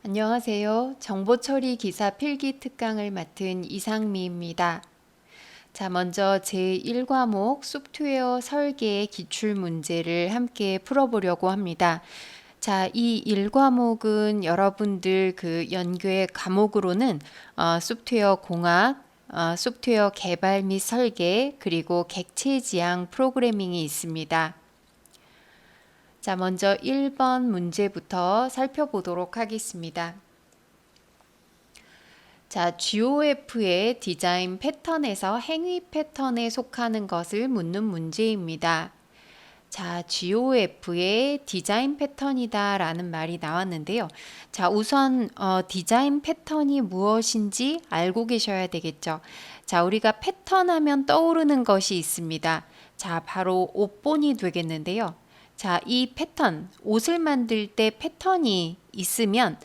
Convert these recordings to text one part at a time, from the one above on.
안녕하세요. 정보처리 기사 필기 특강을 맡은 이상미입니다. 자, 먼저 제1과목 소프트웨어 설계의 기출 문제를 함께 풀어보려고 합니다. 자, 이 1과목은 여러분들 그 연계 과목으로는 소프트웨어 공학, 소프트웨어 개발 및 설계, 그리고 객체 지향 프로그래밍이 있습니다. 자, 먼저 1번 문제부터 살펴보도록 하겠습니다. 자, GOF의 디자인 패턴에서 행위 패턴에 속하는 것을 묻는 문제입니다. 자, GOF의 디자인 패턴이다 라는 말이 나왔는데요. 자, 우선 디자인 패턴이 무엇인지 알고 계셔야 되겠죠. 자, 우리가 패턴 하면 떠오르는 것이 있습니다. 자, 바로 옷본이 되겠는데요. 자, 이 패턴, 옷을 만들 때 패턴이 있으면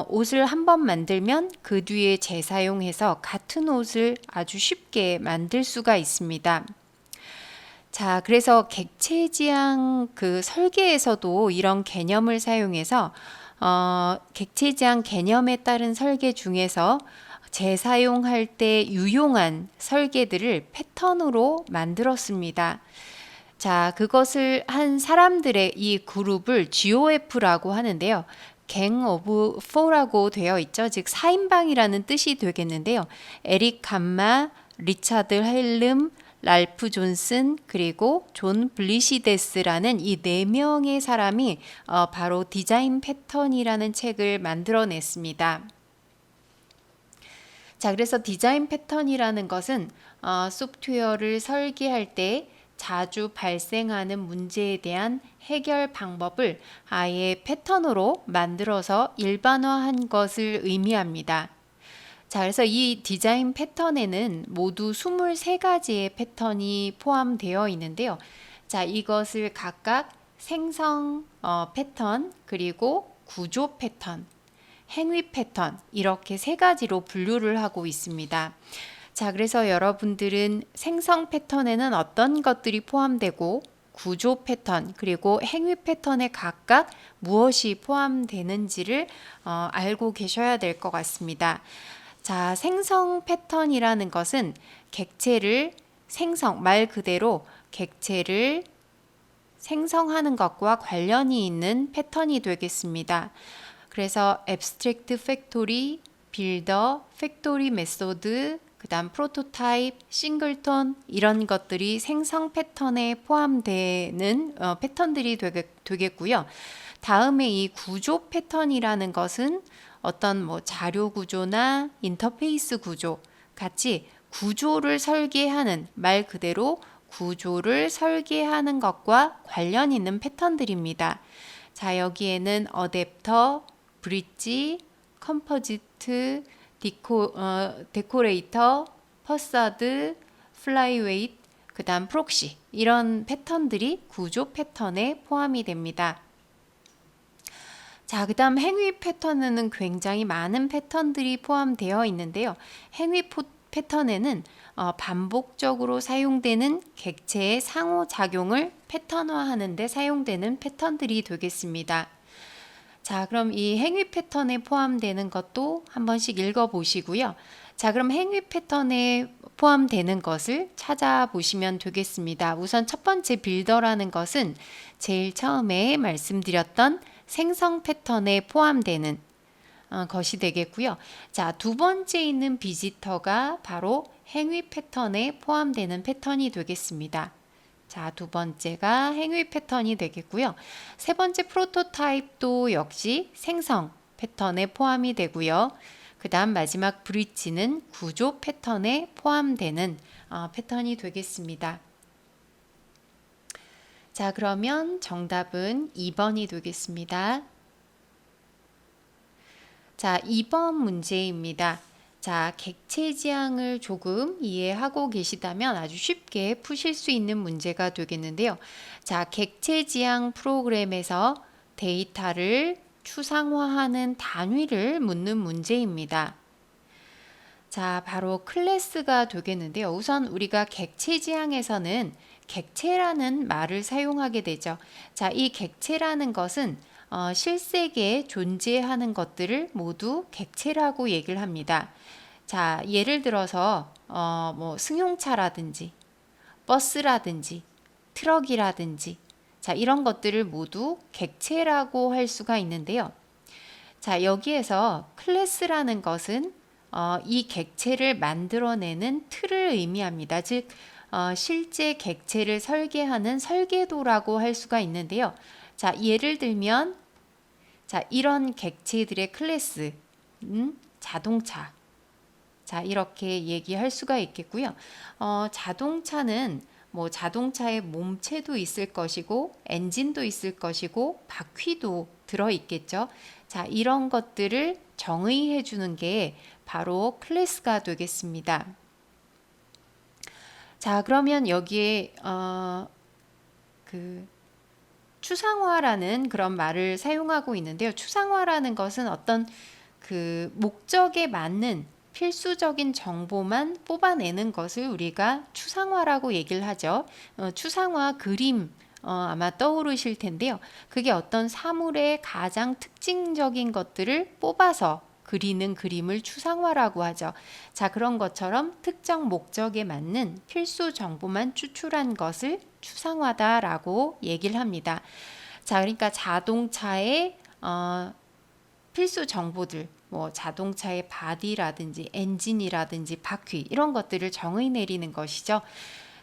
옷을 한번 만들면 그 뒤에 재사용해서 같은 옷을 아주 쉽게 만들 수가 있습니다. 자, 그래서 객체 지향 그 설계에서도 이런 개념을 사용해서 객체 지향 개념에 따른 설계 중에서 재사용할 때 유용한 설계들을 패턴으로 만들었습니다. 자, 그것을 한 사람들의 이 그룹을 GOF라고 하는데요. 갱 오브 4라고 되어 있죠. 즉 4인방이라는 뜻이 되겠는데요. 에릭 감마, 리차드 헬름, 랄프 존슨, 그리고 존 블리시데스라는 이 4명의 사람이 바로 디자인 패턴이라는 책을 만들어냈습니다. 자, 그래서 디자인 패턴이라는 것은 소프트웨어를 설계할 때 자주 발생하는 문제에 대한 해결 방법을 아예 패턴으로 만들어서 일반화한 것을 의미합니다. 자, 그래서 이 디자인 패턴에는 모두 23가지의 패턴이 포함되어 있는데요. 자, 이것을 각각 생성 패턴, 그리고 구조 패턴, 행위 패턴, 이렇게 3가지로 분류를 하고 있습니다. 자, 그래서 여러분들은 생성 패턴에는 어떤 것들이 포함되고 구조 패턴 그리고 행위 패턴에 각각 무엇이 포함되는지를 알고 계셔야 될 것 같습니다. 자, 생성 패턴이라는 것은 객체를 말 그대로 객체를 생성하는 것과 관련이 있는 패턴이 되겠습니다. 그래서 abstract factory, builder, factory method, 그 다음 프로토타입, 싱글톤 이런 것들이 생성 패턴에 포함되는 패턴들이 되겠고요. 다음에 이 구조 패턴이라는 것은 어떤 자료 구조나 인터페이스 구조 같이 구조를 설계하는 말 그대로 구조를 설계하는 것과 관련 있는 패턴들입니다. 자, 여기에는 어댑터, 브릿지, 컴포지트, 데코레이터, 퍼사드, 플라이웨이트, 그 다음 프록시 이런 패턴들이 구조 패턴에 포함이 됩니다. 자, 그 다음 행위 패턴에는 굉장히 많은 패턴들이 포함되어 있는데요. 행위 패턴에는 반복적으로 사용되는 객체의 상호작용을 패턴화하는 데 사용되는 패턴들이 되겠습니다. 자, 그럼 이 행위 패턴에 포함되는 것도 한 번씩 읽어보시고요. 자, 그럼 행위 패턴에 포함되는 것을 찾아보시면 되겠습니다. 우선 첫 번째 빌더라는 것은 제일 처음에 말씀드렸던 생성 패턴에 포함되는 것이 되겠고요. 자, 두 번째 있는 비지터가 바로 행위 패턴에 포함되는 패턴이 되겠습니다. 자, 두 번째가 행위 패턴이 되겠고요. 세 번째 프로토타입도 역시 생성 패턴에 포함이 되고요. 그 다음 마지막 브릿지는 구조 패턴에 포함되는 패턴이 되겠습니다. 자, 그러면 정답은 2번이 되겠습니다. 자, 2번 문제입니다. 자, 객체 지향을 조금 이해하고 계시다면 아주 쉽게 푸실 수 있는 문제가 되겠는데요. 자, 객체 지향 프로그램에서 데이터를 추상화하는 단위를 묻는 문제입니다. 자, 바로 클래스가 되겠는데요. 우선 우리가 객체 지향에서는 객체라는 말을 사용하게 되죠. 자, 이 객체라는 것은 실세계에 존재하는 것들을 모두 객체라고 얘기를 합니다. 자, 예를 들어서 뭐 승용차라든지 버스라든지 트럭이라든지 자, 이런 것들을 모두 객체라고 할 수가 있는데요. 자, 여기에서 클래스라는 것은 이 객체를 만들어내는 틀을 의미합니다. 즉, 실제 객체를 설계하는 설계도라고 할 수가 있는데요. 자, 예를 들면, 자, 이런 객체들의 클래스, 자동차. 자, 이렇게 얘기할 수가 있겠고요. 자동차는 뭐 자동차의 몸체도 있을 것이고 엔진도 있을 것이고 바퀴도 들어 있겠죠. 자, 이런 것들을 정의해 주는 게 바로 클래스가 되겠습니다. 자, 그러면 여기에 추상화라는 그런 말을 사용하고 있는데요. 추상화라는 것은 어떤 그 목적에 맞는 필수적인 정보만 뽑아내는 것을 우리가 추상화라고 얘기를 하죠. 추상화 그림 아마 떠오르실 텐데요. 그게 어떤 사물의 가장 특징적인 것들을 뽑아서 그리는 그림을 추상화라고 하죠. 자, 그런 것처럼 특정 목적에 맞는 필수 정보만 추출한 것을 추상화다라고 얘기를 합니다. 자, 그러니까 자동차의 필수 정보들, 뭐 자동차의 바디라든지 엔진이라든지 바퀴 이런 것들을 정의 내리는 것이죠.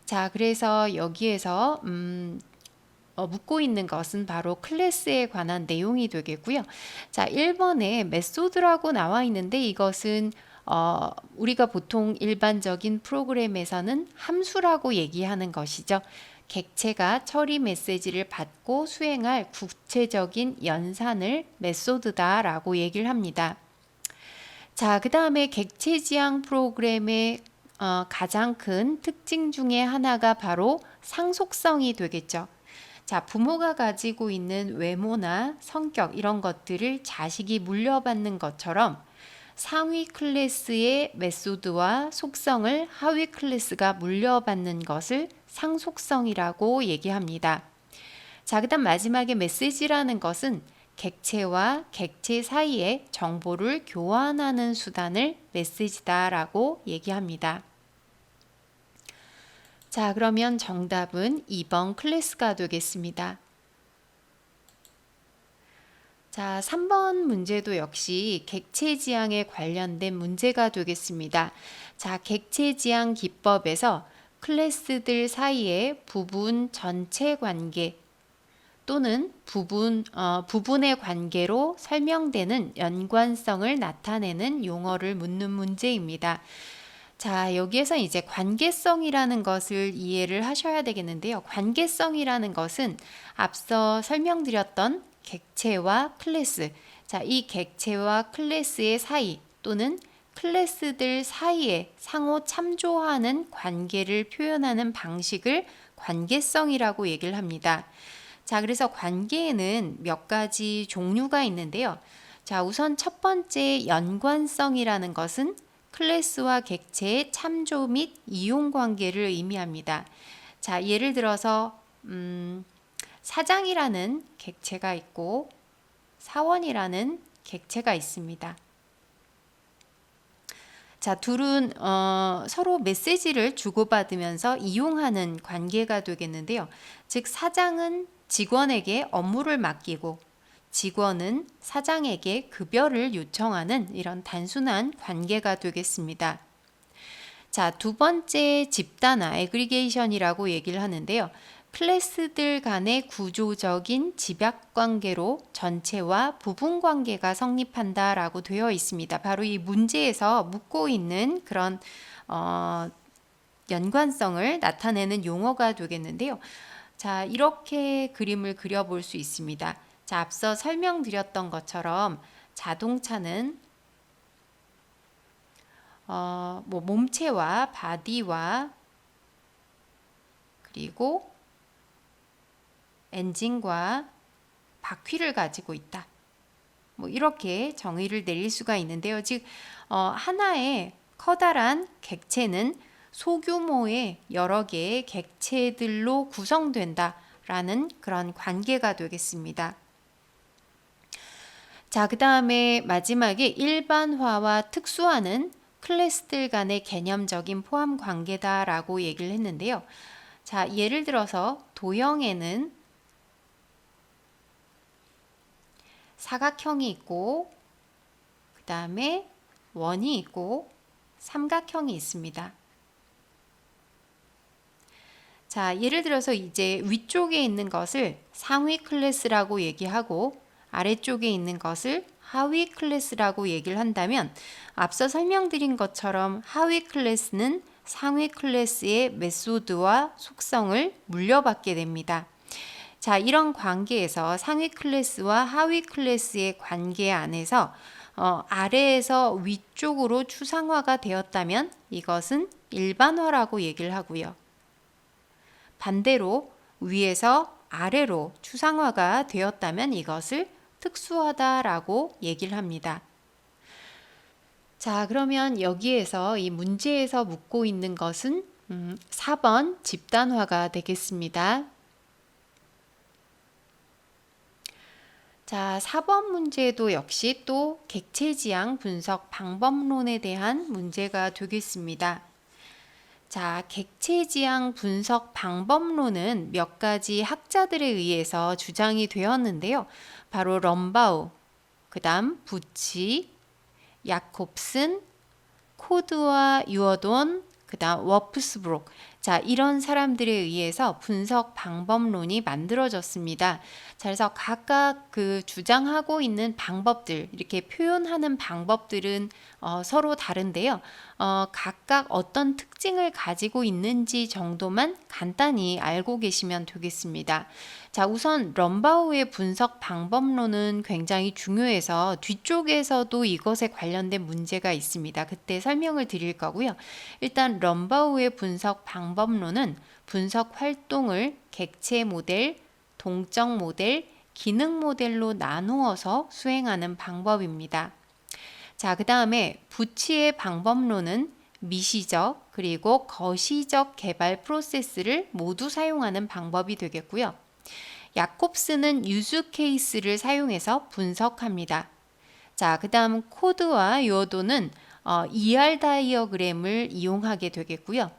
자, 그래서 여기에서 묻고 있는 것은 바로 클래스에 관한 내용이 되겠고요. 자, 1번에 메소드라고 나와 있는데 이것은 우리가 보통 일반적인 프로그램에서는 함수라고 얘기하는 것이죠. 객체가 처리 메시지를 받고 수행할 구체적인 연산을 메소드다라고 얘기를 합니다. 자, 그 다음에 객체 지향 프로그램의 가장 큰 특징 중에 하나가 바로 상속성이 되겠죠. 자, 부모가 가지고 있는 외모나 성격 이런 것들을 자식이 물려받는 것처럼 상위 클래스의 메소드와 속성을 하위 클래스가 물려받는 것을 상속성이라고 얘기합니다. 자, 그다음 마지막에 메시지라는 것은 객체와 객체 사이에 정보를 교환하는 수단을 메시지다라고 얘기합니다. 자, 그러면 정답은 2번 클래스가 되겠습니다. 자, 3번 문제도 역시 객체 지향에 관련된 문제가 되겠습니다. 자, 객체 지향 기법에서 클래스들 사이의 부분 전체 관계 또는 부분의 관계로 설명되는 연관성을 나타내는 용어를 묻는 문제입니다. 자, 여기에서 이제 관계성이라는 것을 이해를 하셔야 되겠는데요. 관계성이라는 것은 앞서 설명드렸던 객체와 클래스, 자, 이 객체와 클래스의 사이 또는 클래스들 사이에 상호 참조하는 관계를 표현하는 방식을 관계성이라고 얘기를 합니다. 자, 그래서 관계에는 몇 가지 종류가 있는데요. 자, 우선 첫 번째 연관성이라는 것은 클래스와 객체의 참조 및 이용 관계를 의미합니다. 자, 예를 들어서 사장이라는 객체가 있고 사원이라는 객체가 있습니다. 자, 둘은 서로 메시지를 주고받으면서 이용하는 관계가 되겠는데요. 즉, 사장은 직원에게 업무를 맡기고 직원은 사장에게 급여를 요청하는 이런 단순한 관계가 되겠습니다. 자, 두 번째 집단화, 애그리게이션이라고 얘기를 하는데요. 클래스들 간의 구조적인 집약 관계로 전체와 부분 관계가 성립한다라고 되어 있습니다. 바로 이 문제에서 묻고 있는 그런 연관성을 나타내는 용어가 되겠는데요. 자, 이렇게 그림을 그려볼 수 있습니다. 자, 앞서 설명드렸던 것처럼 자동차는 뭐 몸체와 바디와 그리고 엔진과 바퀴를 가지고 있다. 뭐 이렇게 정의를 내릴 수가 있는데요. 즉 하나의 커다란 객체는 소규모의 여러 개의 객체들로 구성된다라는 그런 관계가 되겠습니다. 자, 그 다음에 마지막에 일반화와 특수화는 클래스들 간의 개념적인 포함 관계다라고 얘기를 했는데요. 자, 예를 들어서 도형에는 사각형이 있고 그 다음에 원이 있고 삼각형이 있습니다. 자, 예를 들어서 이제 위쪽에 있는 것을 상위 클래스라고 얘기하고 아래쪽에 있는 것을 하위 클래스라고 얘기를 한다면 앞서 설명드린 것처럼 하위 클래스는 상위 클래스의 메소드와 속성을 물려받게 됩니다. 자, 이런 관계에서 상위 클래스와 하위 클래스의 관계 안에서 아래에서 위쪽으로 추상화가 되었다면 이것은 일반화라고 얘기를 하고요. 반대로 위에서 아래로 추상화가 되었다면 이것을 특수하다라고 얘기를 합니다. 자, 그러면 여기에서 이 문제에서 묻고 있는 것은 4번 집단화가 되겠습니다. 자, 4번 문제도 역시 또 객체지향 분석 방법론에 대한 문제가 되겠습니다. 자, 객체지향 분석 방법론은 몇 가지 학자들에 의해서 주장이 되었는데요. 바로 럼바우, 그 다음 부치, 야콥슨, 코드와 유어돈, 그 다음 워프스브록. 자, 이런 사람들에 의해서 분석 방법론이 만들어졌습니다. 자, 그래서 각각 그 주장하고 있는 방법들, 이렇게 표현하는 방법들은 서로 다른데요. 각각 어떤 특징을 가지고 있는지 정도만 간단히 알고 계시면 되겠습니다. 자, 우선 럼바우의 분석 방법론은 굉장히 중요해서 뒤쪽에서도 이것에 관련된 문제가 있습니다. 그때 설명을 드릴 거고요. 일단 럼바우의 분석 방법론은 분석 활동을 객체 모델, 동적 모델, 기능 모델로 나누어서 수행하는 방법입니다. 자, 그 다음에 부치의 방법론은 미시적 그리고 거시적 개발 프로세스를 모두 사용하는 방법이 되겠고요. 야콥스는 유즈 케이스를 사용해서 분석합니다. 자, 그 다음 코드와 요도는 ER 다이어그램을 이용하게 되겠고요.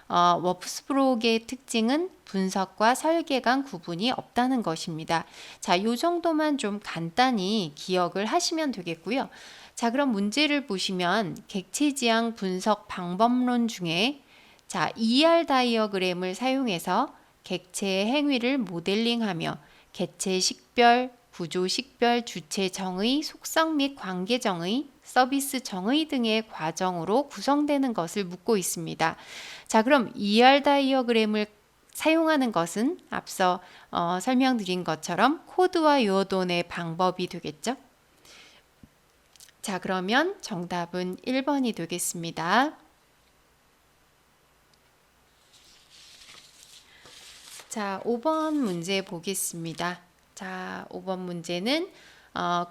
워프스브록의 특징은 분석과 설계 간 구분이 없다는 것입니다. 자, 이 정도만 좀 간단히 기억을 하시면 되겠고요. 자, 그럼 문제를 보시면 객체지향 분석 방법론 중에 자, ER 다이어그램을 사용해서 객체의 행위를 모델링하며 객체 식별, 구조 식별, 주체 정의, 속성 및 관계 정의, 서비스 정의 등의 과정으로 구성되는 것을 묻고 있습니다. 자, 그럼 ER 다이어그램을 사용하는 것은 앞서 설명드린 것처럼 코드와 요돈의 방법이 되겠죠? 자, 그러면 정답은 1번이 되겠습니다. 자, 5번 문제 보겠습니다. 자, 5번 문제는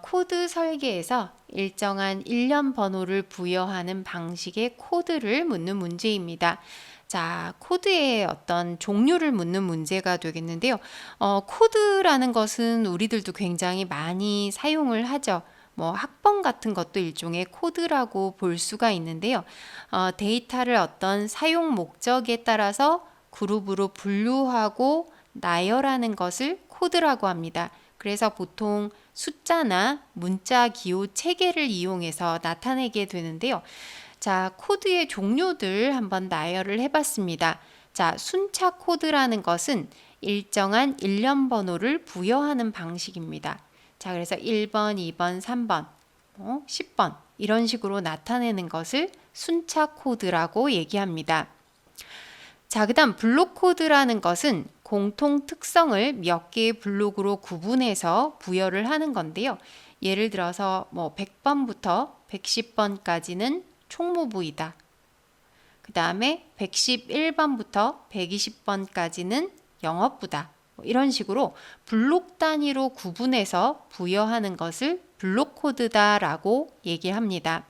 코드 설계에서 일정한 일련 번호를 부여하는 방식의 코드를 묻는 문제입니다. 자, 코드의 어떤 종류를 묻는 문제가 되겠는데요. 코드라는 것은 우리들도 굉장히 많이 사용을 하죠. 뭐 학번 같은 것도 일종의 코드라고 볼 수가 있는데요. 데이터를 어떤 사용 목적에 따라서 그룹으로 분류하고 나열하는 것을 코드라고 합니다. 그래서 보통 숫자나 문자 기호 체계를 이용해서 나타내게 되는데요. 자, 코드의 종류들 한번 나열을 해봤습니다. 자, 순차 코드라는 것은 일정한 일련 번호를 부여하는 방식입니다. 자, 그래서 1번, 2번, 3번, 10번 이런 식으로 나타내는 것을 순차 코드라고 얘기합니다. 자, 그 다음 블록 코드라는 것은 공통 특성을 몇 개의 블록으로 구분해서 부여를 하는 건데요. 예를 들어서 뭐 100번부터 110번까지는 총무부이다. 그 다음에 111번부터 120번까지는 영업부다. 이런 식으로 블록 단위로 구분해서 부여하는 것을 블록 코드다라고 얘기합니다.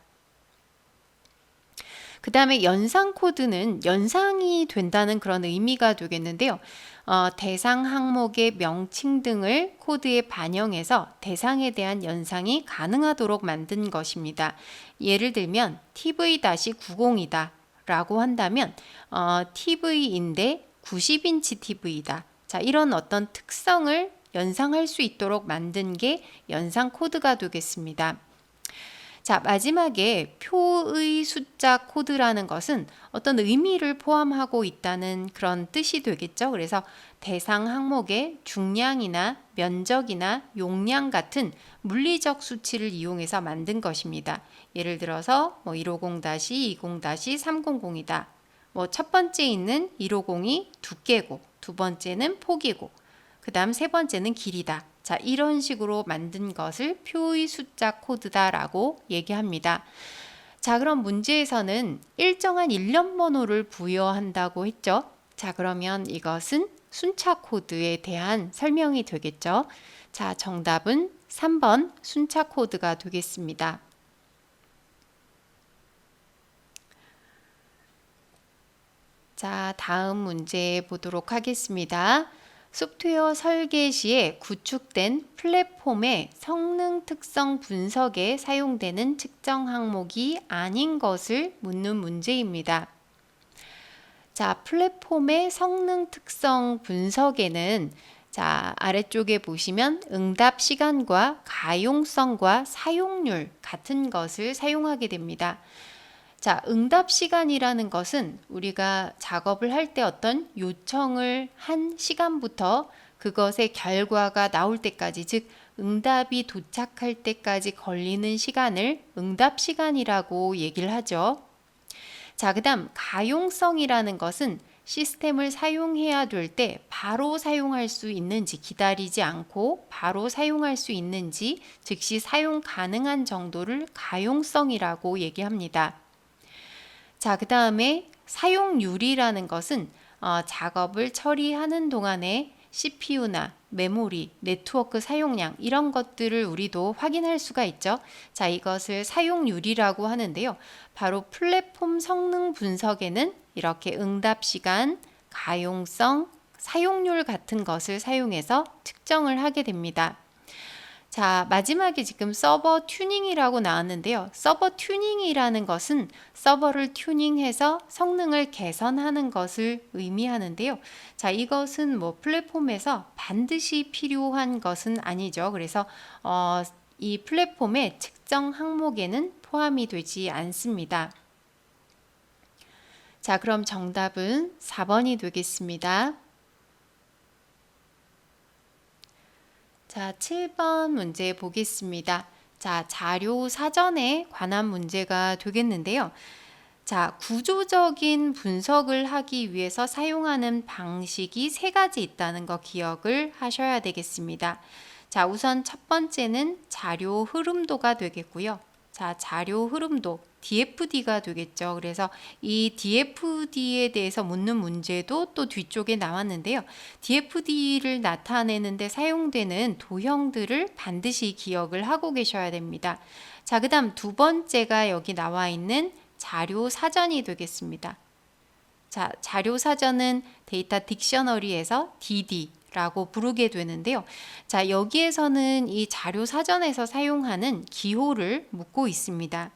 그 다음에 연상 코드는 연상이 된다는 그런 의미가 되겠는데요. 대상 항목의 명칭 등을 코드에 반영해서 대상에 대한 연상이 가능하도록 만든 것입니다. 예를 들면 TV-90이다 라고 한다면 TV인데 90인치 TV다. 자, 이런 어떤 특성을 연상할 수 있도록 만든 게 연상 코드가 되겠습니다. 자, 마지막에 표의 숫자 코드라는 것은 어떤 의미를 포함하고 있다는 그런 뜻이 되겠죠. 그래서 대상 항목의 중량이나 면적이나 용량 같은 물리적 수치를 이용해서 만든 것입니다. 예를 들어서 150-20-300이다. 첫 번째 있는 150이 두께고, 두 번째는 폭이고, 그 다음 세 번째는 길이다. 자, 이런 식으로 만든 것을 표의 숫자 코드다라고 얘기합니다. 자, 그럼 문제에서는 일정한 일련 번호를 부여한다고 했죠. 자, 그러면 이것은 순차 코드에 대한 설명이 되겠죠. 자, 정답은 3번 순차 코드가 되겠습니다. 자, 다음 문제 보도록 하겠습니다. 소프트웨어 설계 시에 구축된 플랫폼의 성능 특성 분석에 사용되는 측정 항목이 아닌 것을 묻는 문제입니다. 자, 플랫폼의 성능 특성 분석에는 자, 아래쪽에 보시면 응답 시간과 가용성과 사용률 같은 것을 사용하게 됩니다. 자, 응답 시간이라는 것은 우리가 작업을 할 때 어떤 요청을 한 시간부터 그것의 결과가 나올 때까지, 즉 응답이 도착할 때까지 걸리는 시간을 응답 시간이라고 얘기를 하죠. 자, 그다음 가용성이라는 것은 시스템을 사용해야 될 때 바로 사용할 수 있는지, 기다리지 않고 바로 사용할 수 있는지, 즉시 사용 가능한 정도를 가용성이라고 얘기합니다. 자, 그 다음에 사용률이라는 것은 작업을 처리하는 동안에 CPU나 메모리, 네트워크 사용량 이런 것들을 우리도 확인할 수가 있죠. 자, 이것을 사용률이라고 하는데요. 바로 플랫폼 성능 분석에는 이렇게 응답 시간, 가용성, 사용률 같은 것을 사용해서 측정을 하게 됩니다. 자, 마지막에 지금 서버 튜닝이라고 나왔는데요. 서버 튜닝이라는 것은 서버를 튜닝해서 성능을 개선하는 것을 의미하는데요. 자, 이것은 플랫폼에서 반드시 필요한 것은 아니죠. 그래서 이 플랫폼의 측정 항목에는 포함이 되지 않습니다. 자, 그럼 정답은 4번이 되겠습니다. 자, 7번 문제 보겠습니다. 자, 자료 사전에 관한 문제가 되겠는데요. 자, 구조적인 분석을 하기 위해서 사용하는 방식이 세 가지 있다는 거 기억을 하셔야 되겠습니다. 자, 우선 첫 번째는 자료 흐름도가 되겠고요. 자, 자료 흐름도 DFD가 되겠죠. 그래서 이 DFD에 대해서 묻는 문제도 또 뒤쪽에 나왔는데요. DFD를 나타내는데 사용되는 도형들을 반드시 기억을 하고 계셔야 됩니다. 자, 그 다음 두 번째가 여기 나와 있는 자료 사전이 되겠습니다. 자, 자료 사전은 데이터 딕셔너리에서 DD 라고 부르게 되는데요. 자, 여기에서는 이 자료 사전에서 사용하는 기호를 묻고 있습니다.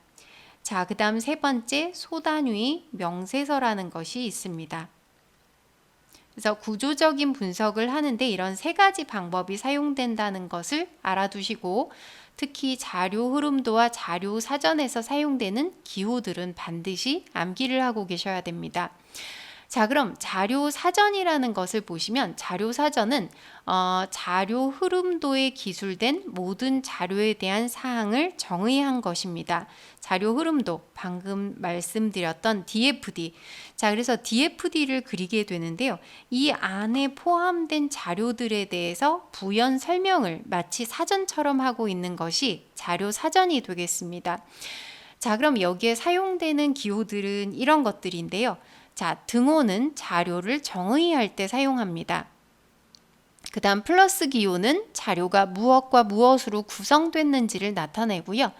자, 그 다음 세 번째 소단위 명세서라는 것이 있습니다. 그래서 구조적인 분석을 하는데 이런 세 가지 방법이 사용된다는 것을 알아두시고 특히 자료 흐름도와 자료 사전에서 사용되는 기호들은 반드시 암기를 하고 계셔야 됩니다. 자, 그럼 자료 사전이라는 것을 보시면 자료 사전은 자료 흐름도에 기술된 모든 자료에 대한 사항을 정의한 것입니다. 자료 흐름도 방금 말씀드렸던 DFD. 자, 그래서 DFD를 그리게 되는데요. 이 안에 포함된 자료들에 대해서 부연 설명을 마치 사전처럼 하고 있는 것이 자료 사전이 되겠습니다. 자, 그럼 여기에 사용되는 기호들은 이런 것들인데요. 자, 등호는 자료를 정의할 때 사용합니다. 그 다음 플러스 기호는 자료가 무엇과 무엇으로 구성됐는지를 나타내고요.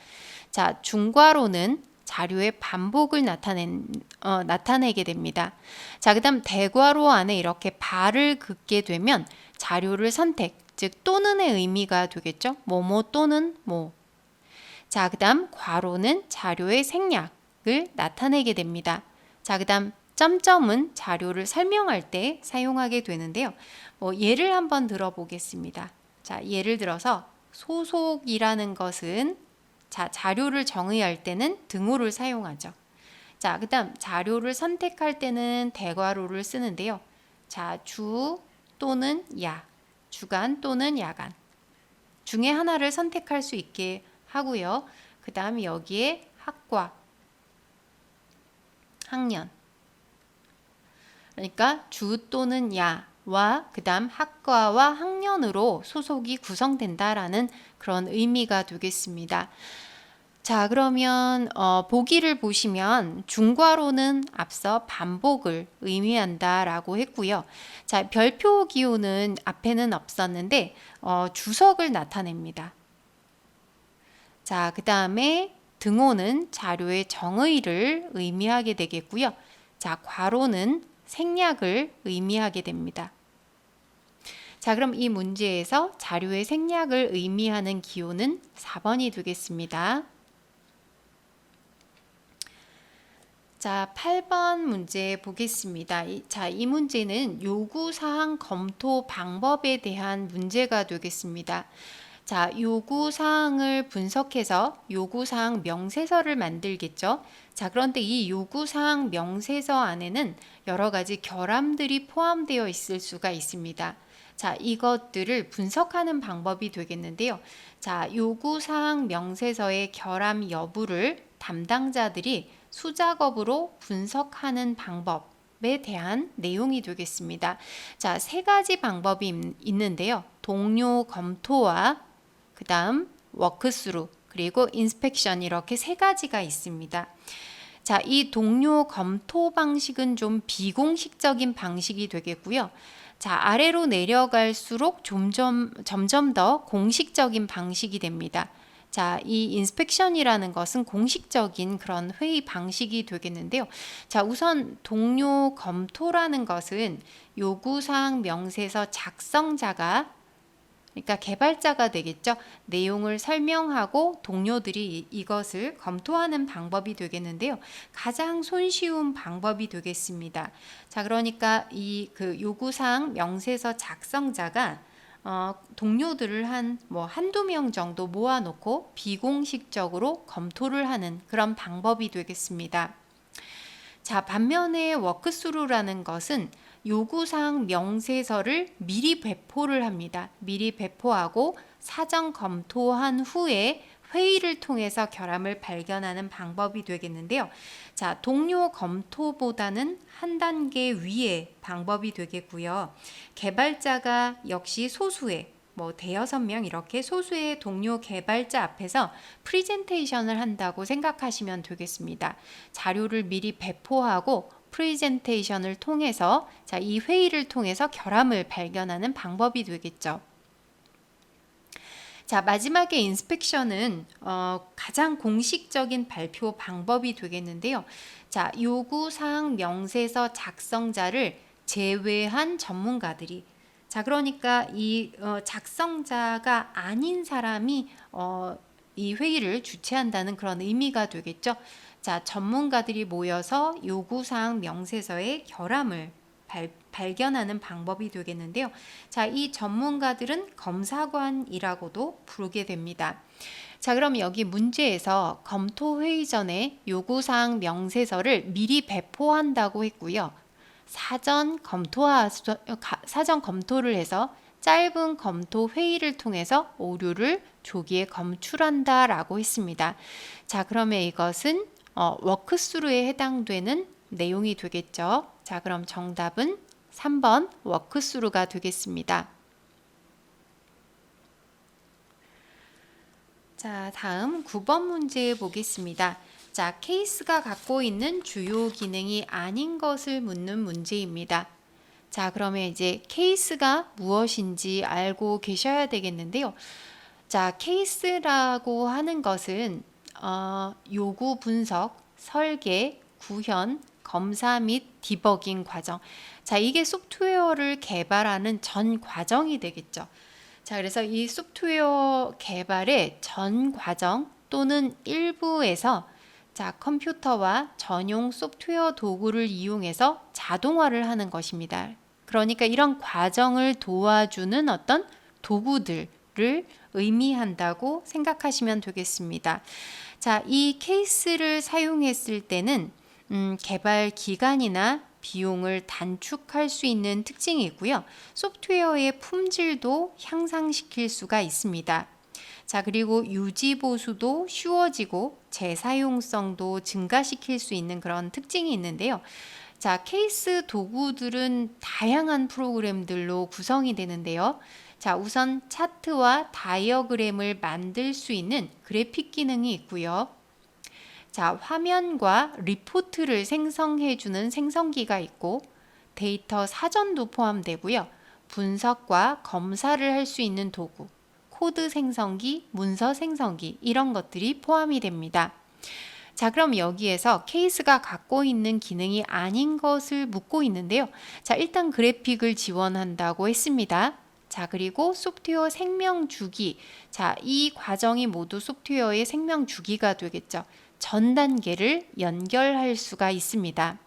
자, 중괄호는 자료의 반복을 나타내게 됩니다. 자, 그 다음 대괄호 안에 이렇게 발을 긋게 되면 자료를 선택, 즉 또는의 의미가 되겠죠. 뭐뭐 또는 뭐. 자, 그 다음 괄호는 자료의 생략을 나타내게 됩니다. 자, 그 다음 점점은 자료를 설명할 때 사용하게 되는데요. 예를 한번 들어보겠습니다. 자, 예를 들어서 소속이라는 것은 자료를 정의할 때는 등호를 사용하죠. 자, 그 다음 자료를 선택할 때는 대괄호를 쓰는데요. 자, 주 또는 야, 주간 또는 야간 중에 하나를 선택할 수 있게 하고요. 그 다음 여기에 학과, 학년, 그러니까 주 또는 야와 그 다음 학과와 학년으로 소속이 구성된다라는 그런 의미가 되겠습니다. 자, 그러면 보기를 보시면 중괄호는 앞서 반복을 의미한다라고 했고요. 자, 별표 기호는 앞에는 없었는데 주석을 나타냅니다. 자, 그 다음에 등호는 자료의 정의를 의미하게 되겠고요. 자, 괄호는 생략을 의미하게 됩니다. 자, 그럼 이 문제에서 자료의 생략을 의미하는 기호는 4번이 되겠습니다. 자, 8번 문제 보겠습니다. 이 문제는 요구사항 검토 방법에 대한 문제가 되겠습니다. 자, 요구사항을 분석해서 요구사항 명세서를 만들겠죠. 자, 그런데 이 요구사항 명세서 안에는 여러 가지 결함들이 포함되어 있을 수가 있습니다. 자, 이것들을 분석하는 방법이 되겠는데요. 자, 요구사항 명세서의 결함 여부를 담당자들이 수작업으로 분석하는 방법에 대한 내용이 되겠습니다. 자, 세 가지 방법이 있는데요. 동료 검토와 그 다음 워크스루 그리고 인스펙션 이렇게 세 가지가 있습니다. 자, 이 동료 검토 방식은 좀 비공식적인 방식이 되겠고요. 자, 아래로 내려갈수록 점점 더 공식적인 방식이 됩니다. 자, 이 인스펙션이라는 것은 공식적인 그런 회의 방식이 되겠는데요. 자, 우선 동료 검토라는 것은 요구사항 명세서 작성자가 그러니까 개발자가 되겠죠. 내용을 설명하고 동료들이 이것을 검토하는 방법이 되겠는데요. 가장 손쉬운 방법이 되겠습니다. 자, 그러니까 그 요구사항 명세서 작성자가 동료들을 한두 명 정도 모아놓고 비공식적으로 검토를 하는 그런 방법이 되겠습니다. 자, 반면에 워크스루라는 것은 요구사항 명세서를 미리 배포를 합니다. 미리 배포하고 사전 검토한 후에 회의를 통해서 결함을 발견하는 방법이 되겠는데요. 자, 동료 검토보다는 한 단계 위의 방법이 되겠고요. 개발자가 역시 소수의 대여섯 명 이렇게 소수의 동료 개발자 앞에서 프리젠테이션을 한다고 생각하시면 되겠습니다. 자료를 미리 배포하고 프리젠테이션을 통해서 이 회의를 통해서 결함을 발견하는 방법이 되겠죠. 자, 마지막에 인스펙션은 가장 공식적인 발표 방법이 되겠는데요. 자, 요구사항 명세서 작성자를 제외한 전문가들이 자, 그러니까 이 작성자가 아닌 사람이 이 회의를 주최한다는 그런 의미가 되겠죠. 자, 전문가들이 모여서 요구사항 명세서의 결함을 발견하는 방법이 되겠는데요. 자, 이 전문가들은 검사관이라고도 부르게 됩니다. 자, 그럼 여기 문제에서 검토회의 전에 요구사항 명세서를 미리 배포한다고 했고요. 사전 검토를 해서 짧은 검토 회의를 통해서 오류를 조기에 검출한다라고 했습니다. 자, 그러면 이것은 워크스루에 해당되는 내용이 되겠죠. 자, 그럼 정답은 3번 워크스루가 되겠습니다. 자, 다음 9번 문제 보겠습니다. 자, 케이스가 갖고 있는 주요 기능이 아닌 것을 묻는 문제입니다. 자, 그러면 이제 케이스가 무엇인지 알고 계셔야 되겠는데요. 자, 케이스라고 하는 것은 요구 분석, 설계, 구현, 검사 및 디버깅 과정. 자, 이게 소프트웨어를 개발하는 전 과정이 되겠죠. 자, 그래서 이 소프트웨어 개발의 전 과정 또는 일부에서 자, 컴퓨터와 전용 소프트웨어 도구를 이용해서 자동화를 하는 것입니다. 그러니까 이런 과정을 도와주는 어떤 도구들을 의미한다고 생각하시면 되겠습니다. 자, 이 케이스를 사용했을 때는 개발 기간이나 비용을 단축할 수 있는 특징이 있고요. 소프트웨어의 품질도 향상시킬 수가 있습니다. 자, 그리고 유지 보수도 쉬워지고 재사용성도 증가시킬 수 있는 그런 특징이 있는데요. 자, 케이스 도구들은 다양한 프로그램들로 구성이 되는데요. 자, 우선 차트와 다이어그램을 만들 수 있는 그래픽 기능이 있고요. 자, 화면과 리포트를 생성해주는 생성기가 있고 데이터 사전도 포함되고요. 분석과 검사를 할 수 있는 도구, 코드 생성기, 문서 생성기 이런 것들이 포함이 됩니다. 자, 그럼 여기에서 케이스가 갖고 있는 기능이 아닌 것을 묻고 있는데요. 자, 일단 그래픽을 지원한다고 했습니다. 자, 그리고 소프트웨어 생명 주기. 자, 이 과정이 모두 소프트웨어의 생명 주기가 되겠죠. 전 단계를 연결할 수가 있습니다.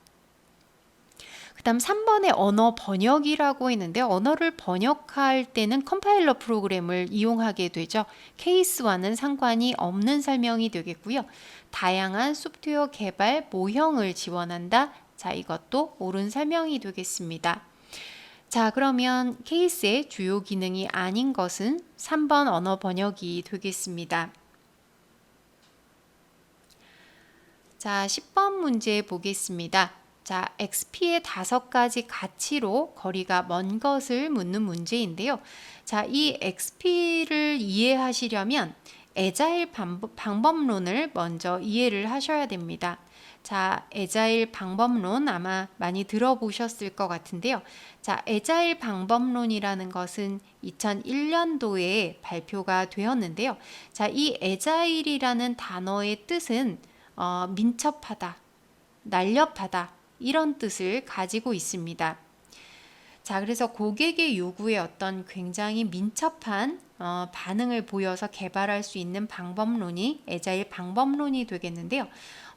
그 다음 3번에 언어 번역이라고 있는데 언어를 번역할 때는 컴파일러 프로그램을 이용하게 되죠. 케이스와는 상관이 없는 설명이 되겠고요. 다양한 소프트웨어 개발 모형을 지원한다. 자, 이것도 옳은 설명이 되겠습니다. 자, 그러면 케이스의 주요 기능이 아닌 것은 3번 언어 번역이 되겠습니다. 자, 10번 문제 보겠습니다. 자, XP의 5가지 가치로 거리가 먼 것을 묻는 문제인데요. 자, 이 XP를 이해하시려면 애자일 방법론을 먼저 이해를 하셔야 됩니다. 자, 애자일 방법론 아마 많이 들어보셨을 것 같은데요. 자, 애자일 방법론이라는 것은 2001년도에 발표가 되었는데요. 자, 이 애자일이라는 단어의 뜻은 민첩하다, 날렵하다 이런 뜻을 가지고 있습니다. 자, 그래서 고객의 요구에 어떤 굉장히 민첩한 반응을 보여서 개발할 수 있는 방법론이 애자일 방법론이 되겠는데요.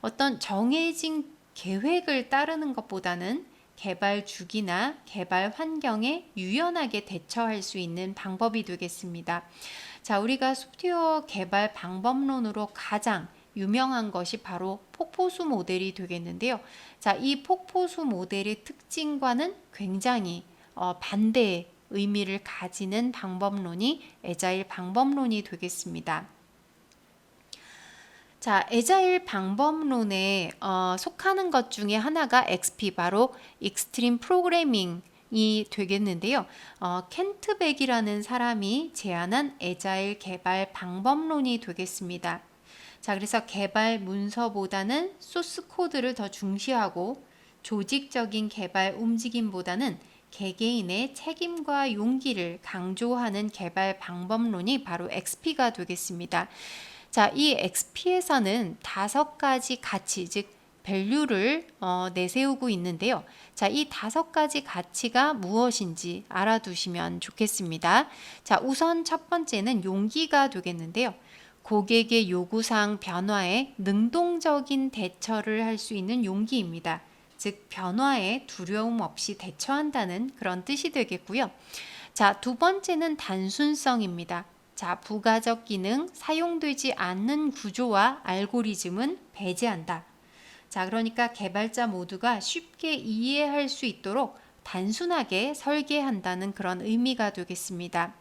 어떤 정해진 계획을 따르는 것보다는 개발 주기나 개발 환경에 유연하게 대처할 수 있는 방법이 되겠습니다. 자, 우리가 소프트웨어 개발 방법론으로 가장 유명한 것이 바로 폭포수 모델이 되겠는데요. 자, 이 폭포수 모델의 특징과는 굉장히 반대의 의미를 가지는 방법론이 애자일 방법론이 되겠습니다. 자, 애자일 방법론에 속하는 것 중에 하나가 XP, 바로 익스트림 프로그래밍이 되겠는데요. 켄트 백이라는 사람이 제안한 애자일 개발 방법론이 되겠습니다. 자, 그래서 개발 문서보다는 소스 코드를 더 중시하고 조직적인 개발 움직임보다는 개개인의 책임과 용기를 강조하는 개발 방법론이 바로 XP가 되겠습니다. 자, 이 XP에서는 5가지 가치, 즉 밸류를 내세우고 있는데요. 자, 이 5가지 가치가 무엇인지 알아두시면 좋겠습니다. 자, 우선 첫 번째는 용기가 되겠는데요. 고객의 요구사항 변화에 능동적인 대처를 할 수 있는 용기입니다. 즉, 변화에 두려움 없이 대처한다는 그런 뜻이 되겠고요. 자, 두 번째는 단순성입니다. 자, 부가적 기능, 사용되지 않는 구조와 알고리즘은 배제한다. 자, 그러니까 개발자 모두가 쉽게 이해할 수 있도록 단순하게 설계한다는 그런 의미가 되겠습니다.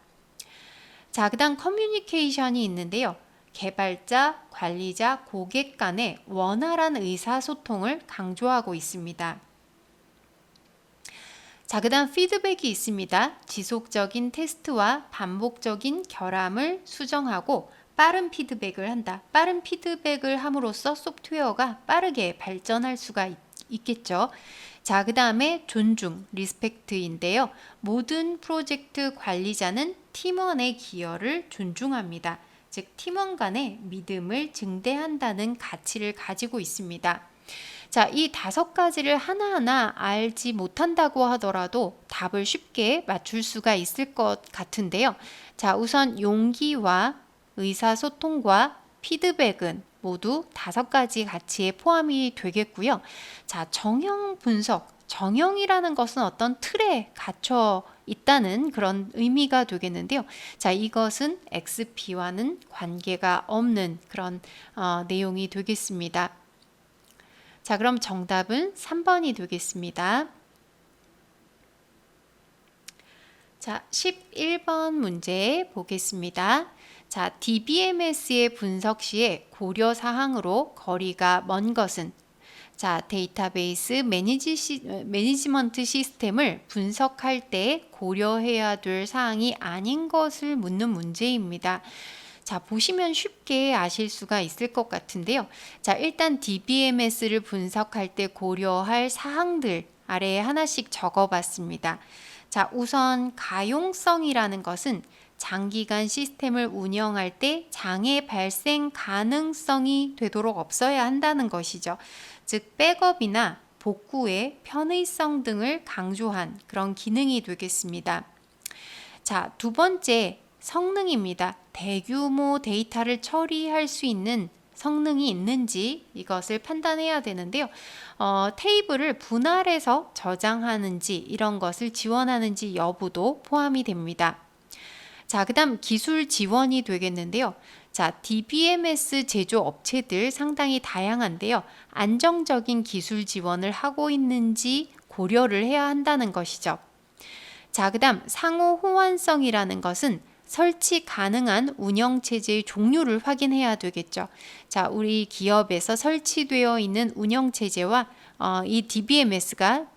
자, 그 다음 커뮤니케이션이 있는데요. 개발자, 관리자, 고객 간의 원활한 의사소통을 강조하고 있습니다. 자, 그 다음 피드백이 있습니다. 지속적인 테스트와 반복적인 결함을 수정하고 빠른 피드백을 한다. 빠른 피드백을 함으로써 소프트웨어가 빠르게 발전할 수가 있겠죠. 자, 그 다음에 존중, 리스펙트인데요. 모든 프로젝트 관리자는 팀원의 기여를 존중합니다. 즉 팀원 간의 믿음을 증대한다는 가치를 가지고 있습니다. 자, 이 5가지를 하나하나 알지 못한다고 하더라도 답을 쉽게 맞출 수가 있을 것 같은데요. 자, 우선 용기와 의사소통과 피드백은 모두 5가지 가치에 포함이 되겠고요. 자, 정형 분석. 정형이라는 것은 어떤 틀에 갇혀 있다는 그런 의미가 되겠는데요. 자, 이것은 XP와는 관계가 없는 그런 내용이 되겠습니다. 자, 그럼 정답은 3번이 되겠습니다. 자, 11번 문제 보겠습니다. 자, DBMS의 분석 시에 고려 사항으로 거리가 먼 것은 자, 데이터베이스 매니지먼트 시스템을 분석할 때 고려해야 될 사항이 아닌 것을 묻는 문제입니다. 자, 보시면 쉽게 아실 수가 있을 것 같은데요. 자, 일단 DBMS를 분석할 때 고려할 사항들 아래에 하나씩 적어봤습니다. 자, 우선 가용성이라는 것은 장기간 시스템을 운영할 때 장애 발생 가능성이 되도록 없어야 한다는 것이죠. 즉, 백업이나 복구의 편의성 등을 강조한 그런 기능이 되겠습니다. 자, 2번째 성능입니다. 대규모 데이터를 처리할 수 있는 성능이 있는지 이것을 판단해야 되는데요. 테이블을 분할해서 저장하는지 이런 것을 지원하는지 여부도 포함이 됩니다. 자, 그 다음 기술 지원이 되겠는데요. 자, DBMS 제조 업체들 상당히 다양한데요. 안정적인 기술 지원을 하고 있는지 고려를 해야 한다는 것이죠. 자, 그 다음 상호 호환성이라는 것은 설치 가능한 운영체제의 종류를 확인해야 되겠죠. 자, 우리 기업에서 설치되어 있는 운영체제와 이 DBMS가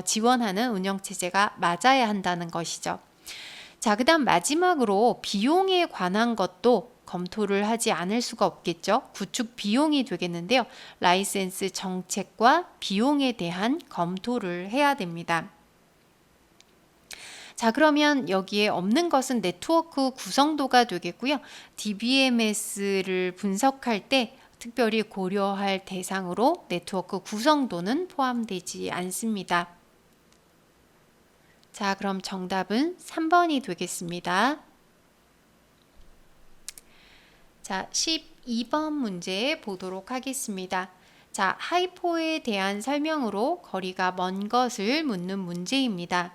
지원하는 운영체제가 맞아야 한다는 것이죠. 자, 그 다음 마지막으로 비용에 관한 것도 검토를 하지 않을 수가 없겠죠. 구축 비용이 되겠는데요. 라이센스 정책과 비용에 대한 검토를 해야 됩니다. 자, 그러면 여기에 없는 것은 네트워크 구성도가 되겠고요. DBMS를 분석할 때 특별히 고려할 대상으로 네트워크 구성도는 포함되지 않습니다. 자, 그럼 정답은 3번이 되겠습니다. 자, 12번 문제 보도록 하겠습니다. 자, 하이포에 대한 설명으로 거리가 먼 것을 묻는 문제입니다.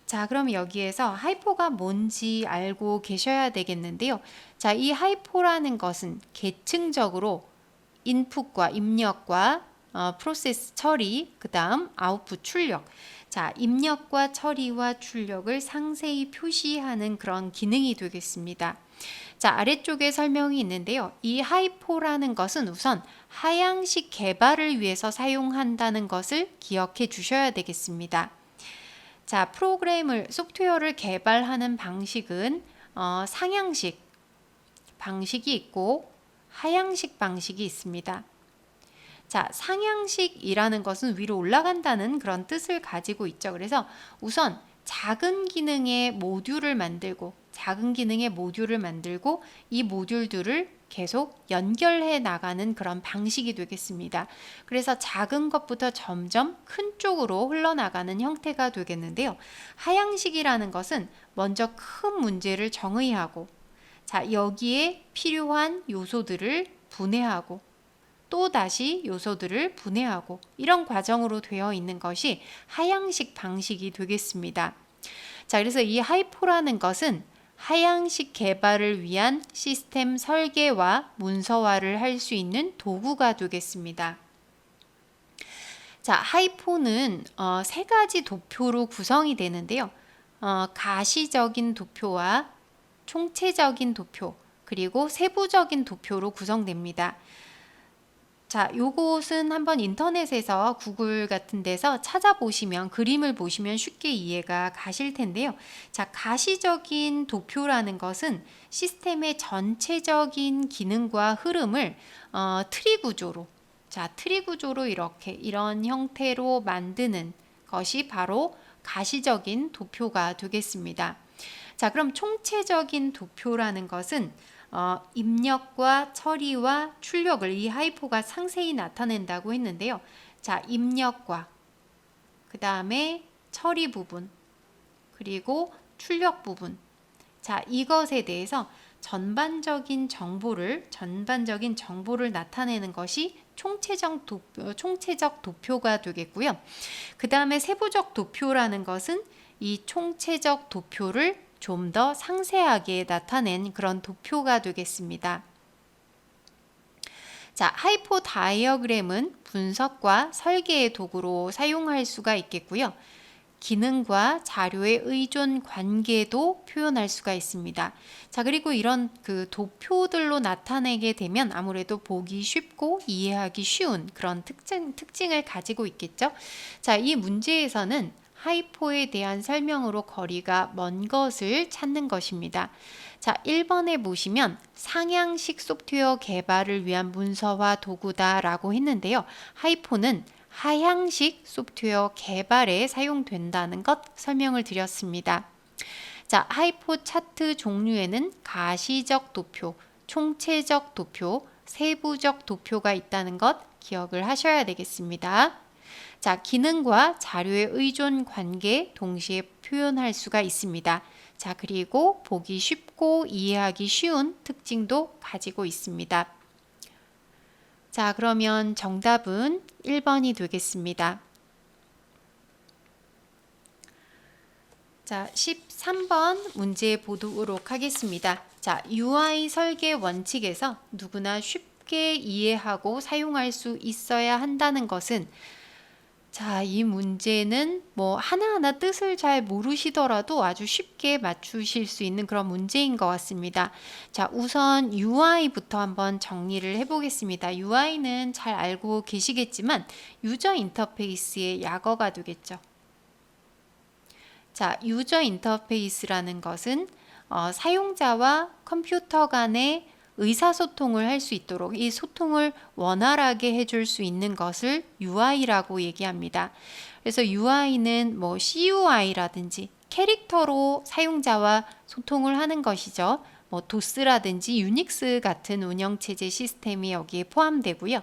자, 그럼 여기에서 하이포가 뭔지 알고 계셔야 되겠는데요. 자, 이 하이포라는 것은 계층적으로 인풋과 입력과 프로세스 처리, 그 다음 아웃풋 출력. 자, 입력과 처리와 출력을 상세히 표시하는 그런 기능이 되겠습니다. 자, 아래쪽에 설명이 있는데요. 이 하이포라는 것은 우선 하향식 개발을 위해서 사용한다는 것을 기억해 주셔야 되겠습니다. 자, 소프트웨어를 개발하는 방식은 상향식 방식이 있고 하향식 방식이 있습니다. 자, 상향식이라는 것은 위로 올라간다는 그런 뜻을 가지고 있죠. 그래서 우선 작은 기능의 모듈을 만들고 이 모듈들을 계속 연결해 나가는 그런 방식이 되겠습니다. 그래서 작은 것부터 점점 큰 쪽으로 흘러나가는 형태가 되겠는데요. 하향식이라는 것은 먼저 큰 문제를 정의하고 자, 여기에 필요한 요소들을 분해하고 또 다시 요소들을 분해하고 이런 과정으로 되어 있는 것이 하향식 방식이 되겠습니다. 자, 그래서 이 하이포라는 것은 하향식 개발을 위한 시스템 설계와 문서화를 할 수 있는 도구가 되겠습니다. 자, 하이포는 3가지 도표로 구성이 되는데요. 가시적인 도표와 총체적인 도표, 그리고 세부적인 도표로 구성됩니다. 자, 요것은 한번 인터넷에서 구글 같은 데서 찾아보시면 그림을 보시면 쉽게 이해가 가실 텐데요. 자, 가시적인 도표라는 것은 시스템의 전체적인 기능과 흐름을 트리 구조로 이런 형태로 만드는 것이 바로 가시적인 도표가 되겠습니다. 자, 그럼 총체적인 도표라는 것은 입력과 처리와 출력을 이 하이포가 상세히 나타낸다고 했는데요. 자, 입력과 그 다음에 처리 부분 그리고 출력 부분. 자, 이것에 대해서 전반적인 정보를 나타내는 것이 총체적 도표가 되겠고요. 그 다음에 세부적 도표라는 것은 이 총체적 도표를 좀 더 상세하게 나타낸 그런 도표가 되겠습니다. 자, 하이포 다이어그램은 분석과 설계의 도구로 사용할 수가 있겠고요. 기능과 자료의 의존 관계도 표현할 수가 있습니다. 자, 그리고 이런 그 도표들로 나타내게 되면 아무래도 보기 쉽고 이해하기 쉬운 그런 특징을 가지고 있겠죠. 자, 이 문제에서는 하이포에 대한 설명으로 거리가 먼 것을 찾는 것입니다. 자, 1번에 보시면 상향식 소프트웨어 개발을 위한 문서화 도구다라고 했는데요. 하이포는 하향식 소프트웨어 개발에 사용된다는 것 설명을 드렸습니다. 자, 하이포 차트 종류에는 가시적 도표, 총체적 도표, 세부적 도표가 있다는 것 기억을 하셔야 되겠습니다. 자, 기능과 자료의 의존 관계 동시에 표현할 수가 있습니다. 자, 그리고 보기 쉽고 이해하기 쉬운 특징도 가지고 있습니다. 자, 그러면 정답은 1번이 되겠습니다. 자, 13번 문제 보도록 하겠습니다. 자, UI 설계 원칙에서 누구나 쉽게 이해하고 사용할 수 있어야 한다는 것은 자, 이 문제는 뭐 하나하나 뜻을 잘 모르시더라도 아주 쉽게 맞추실 수 있는 그런 문제인 것 같습니다. 자, 우선 UI부터 한번 정리를 해보겠습니다. UI는 잘 알고 계시겠지만 유저 인터페이스의 약어가 되겠죠. 자, 유저 인터페이스라는 것은 사용자와 컴퓨터 간의 의사소통을 할 수 있도록 이 소통을 원활하게 해줄 수 있는 것을 UI라고 얘기합니다. 그래서 UI는 뭐 CUI라든지 캐릭터로 사용자와 소통을 하는 것이죠. 뭐 도스라든지 유닉스 같은 운영체제 시스템이 여기에 포함되고요.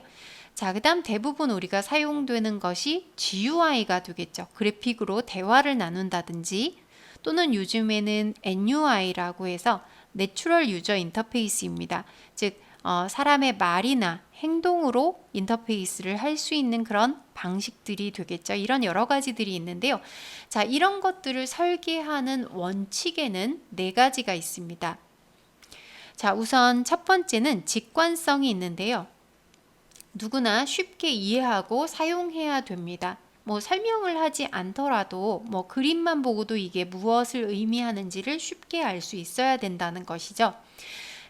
자, 그 다음 대부분 우리가 사용되는 것이 GUI가 되겠죠. 그래픽으로 대화를 나눈다든지 또는 요즘에는 NUI라고 해서 내추럴 유저 인터페이스입니다. 즉 사람의 말이나 행동으로 인터페이스를 할 수 있는 그런 방식들이 되겠죠. 이런 여러 가지들이 있는데요. 자, 이런 것들을 설계하는 원칙에는 4가지가 있습니다. 자, 우선 첫 번째는 직관성이 있는데요. 누구나 쉽게 이해하고 사용해야 됩니다. 뭐 설명을 하지 않더라도 뭐 그림만 보고도 이게 무엇을 의미하는지를 쉽게 알 수 있어야 된다는 것이죠.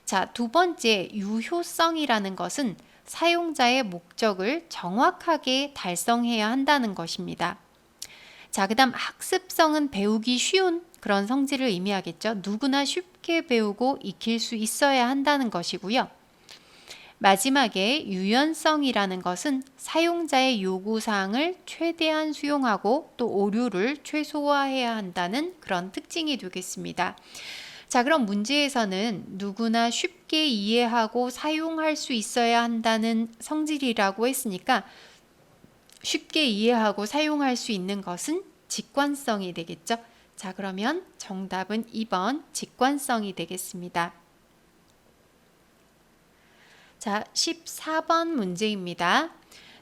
자, 두 번째 유효성이라는 것은 사용자의 목적을 정확하게 달성해야 한다는 것입니다. 자, 그 다음 학습성은 배우기 쉬운 그런 성질을 의미하겠죠. 누구나 쉽게 배우고 익힐 수 있어야 한다는 것이고요. 마지막에 유연성이라는 것은 사용자의 요구사항을 최대한 수용하고 또 오류를 최소화해야 한다는 그런 특징이 되겠습니다. 자, 그럼 문제에서는 누구나 쉽게 이해하고 사용할 수 있어야 한다는 성질이라고 했으니까 쉽게 이해하고 사용할 수 있는 것은 직관성이 되겠죠. 자, 그러면 정답은 2번 직관성이 되겠습니다. 자, 14번 문제입니다.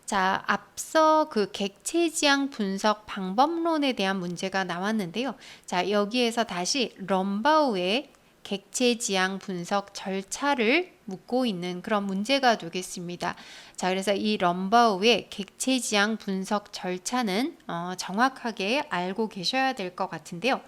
자, 앞서 그 객체 지향 분석 방법론에 대한 문제가 나왔는데요. 자, 여기에서 다시 럼바우의 객체 지향 분석 절차를 묻고 있는 그런 문제가 되겠습니다. 자, 그래서 이 럼바우의 객체 지향 분석 절차는 정확하게 알고 계셔야 될 것 같은데요.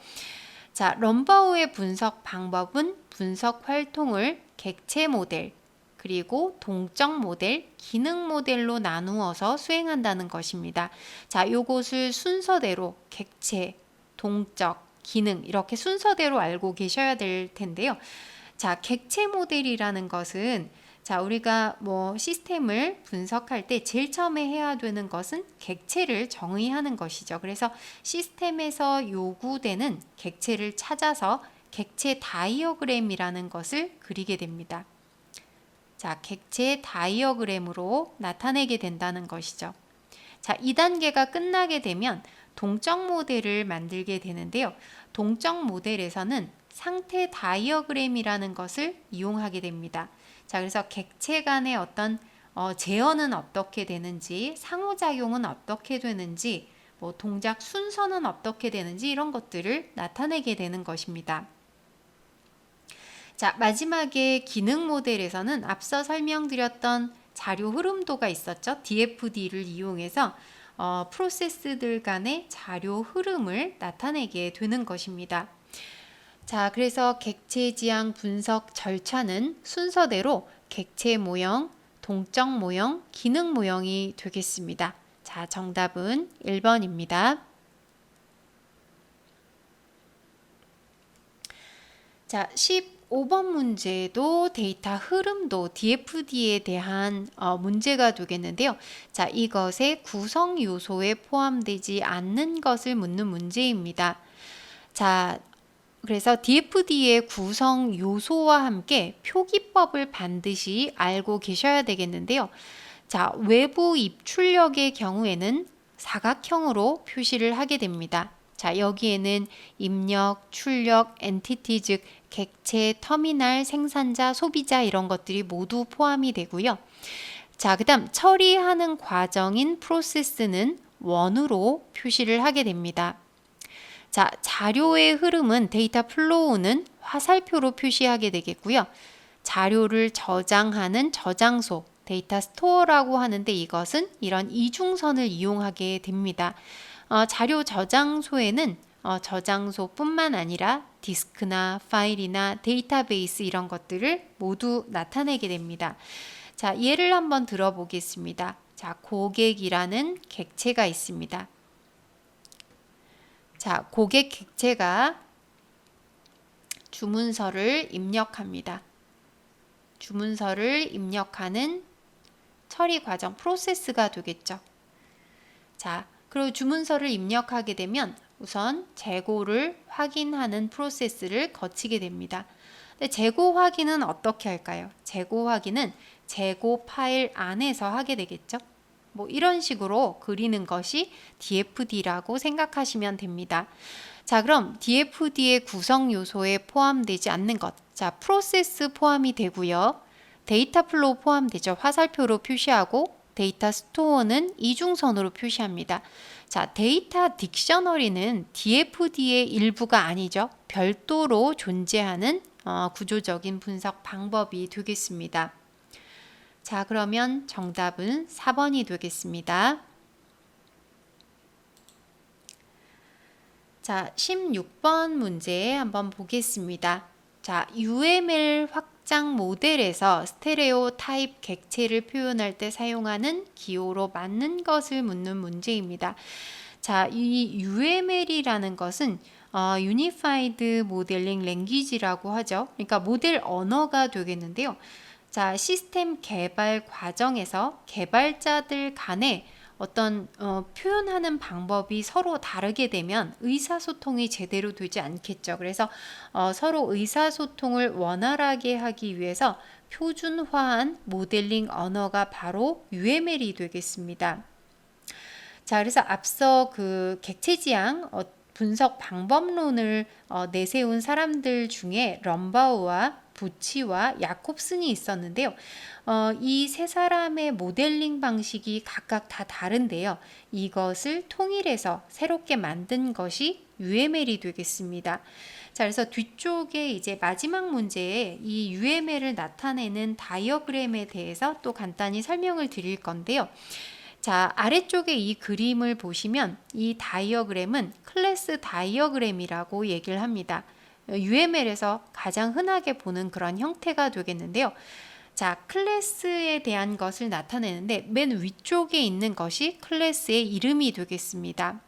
자, 럼바우의 분석 방법은 분석 활동을 객체 모델, 그리고 동적 모델, 기능 모델로 나누어서 수행한다는 것입니다. 자, 요것을 순서대로 객체, 동적, 기능 이렇게 순서대로 알고 계셔야 될 텐데요. 자, 객체 모델이라는 것은 자, 우리가 뭐 시스템을 분석할 때 제일 처음에 해야 되는 것은 객체를 정의하는 것이죠. 그래서 시스템에서 요구되는 객체를 찾아서 객체 다이어그램이라는 것을 그리게 됩니다. 자, 객체 다이어그램으로 나타내게 된다는 것이죠. 자, 2단계가 끝나게 되면 동적 모델을 만들게 되는데요. 동적 모델에서는 상태 다이어그램이라는 것을 이용하게 됩니다. 자, 그래서 객체 간의 어떤 제어는 어떻게 되는지, 상호작용은 어떻게 되는지, 뭐 동작 순서는 어떻게 되는지 이런 것들을 나타내게 되는 것입니다. 자, 마지막에 기능 모델에서는 앞서 설명드렸던 자료 흐름도가 있었죠. DFD를 이용해서 프로세스들 간의 자료 흐름을 나타내게 되는 것입니다. 자, 그래서 객체 지향 분석 절차는 순서대로 객체 모형, 동적 모형, 기능 모형이 되겠습니다. 자, 정답은 1번입니다. 자, 15번 문제도 데이터 흐름도 DFD에 대한 문제가 되겠는데요. 자, 이것의 구성 요소에 포함되지 않는 것을 묻는 문제입니다. 자, 그래서 DFD의 구성 요소와 함께 표기법을 반드시 알고 계셔야 되겠는데요. 자, 외부 입출력의 경우에는 사각형으로 표시를 하게 됩니다. 자, 여기에는 입력, 출력, 엔티티 즉 객체, 터미널, 생산자, 소비자 이런 것들이 모두 포함이 되고요. 자, 그다음 처리하는 과정인 프로세스는 원으로 표시를 하게 됩니다. 자, 자료의 흐름은 데이터 플로우는 화살표로 표시하게 되겠고요. 자료를 저장하는 저장소, 데이터 스토어라고 하는데 이것은 이런 이중선을 이용하게 됩니다. 자료 저장소에는 저장소뿐만 아니라 디스크나 파일이나 데이터베이스 이런 것들을 모두 나타내게 됩니다. 자, 예를 한번 들어보겠습니다. 자, 고객이라는 객체가 있습니다. 자, 고객 객체가 주문서를 입력합니다. 주문서를 입력하는 처리 과정, 프로세스가 되겠죠. 자, 그리고 주문서를 입력하게 되면 우선 재고를 확인하는 프로세스를 거치게 됩니다. 근데 재고 확인은 어떻게 할까요? 재고 확인은 재고 파일 안에서 하게 되겠죠. 뭐 이런 식으로 그리는 것이 DFD라고 생각하시면 됩니다. 자, 그럼 DFD의 구성 요소에 포함되지 않는 것. 자, 프로세스 포함이 되고요. 데이터 플로우 포함되죠. 화살표로 표시하고 데이터 스토어는 이중선으로 표시합니다. 자, 데이터 딕셔너리는 DFD의 일부가 아니죠. 별도로 존재하는 구조적인 분석 방법이 되겠습니다. 자, 그러면 정답은 4번이 되겠습니다. 자, 16번 문제 한번 보겠습니다. 자, UML 확장 모델에서 스테레오 타입 객체를 표현할 때 사용하는 기호로 맞는 것을 묻는 문제입니다. 자, 이 UML이라는 것은 Unified Modeling Language라고 하죠. 그러니까 모델 언어가 되겠는데요. 자, 시스템 개발 과정에서 개발자들 간에 어떤 표현하는 방법이 서로 다르게 되면 의사소통이 제대로 되지 않겠죠. 그래서 서로 의사소통을 원활하게 하기 위해서 표준화한 모델링 언어가 바로 UML이 되겠습니다. 자, 그래서 앞서 그 객체 지향 분석 방법론을 내세운 사람들 중에 럼바우와 부치와 야콥슨이 있었는데요. 이 세 사람의 모델링 방식이 각각 다 다른데요. 이것을 통일해서 새롭게 만든 것이 UML이 되겠습니다. 자, 그래서 뒤쪽에 이제 마지막 문제에 이 UML을 나타내는 다이어그램에 대해서 또 간단히 설명을 드릴 건데요. 자, 아래쪽에 이 그림을 보시면 이 다이어그램은 클래스 다이어그램이라고 얘기를 합니다. UML에서 가장 흔하게 보는 그런 형태가 되겠는데요. 자, 클래스에 대한 것을 나타내는데 맨 위쪽에 있는 것이 클래스의 이름이 되겠습니다.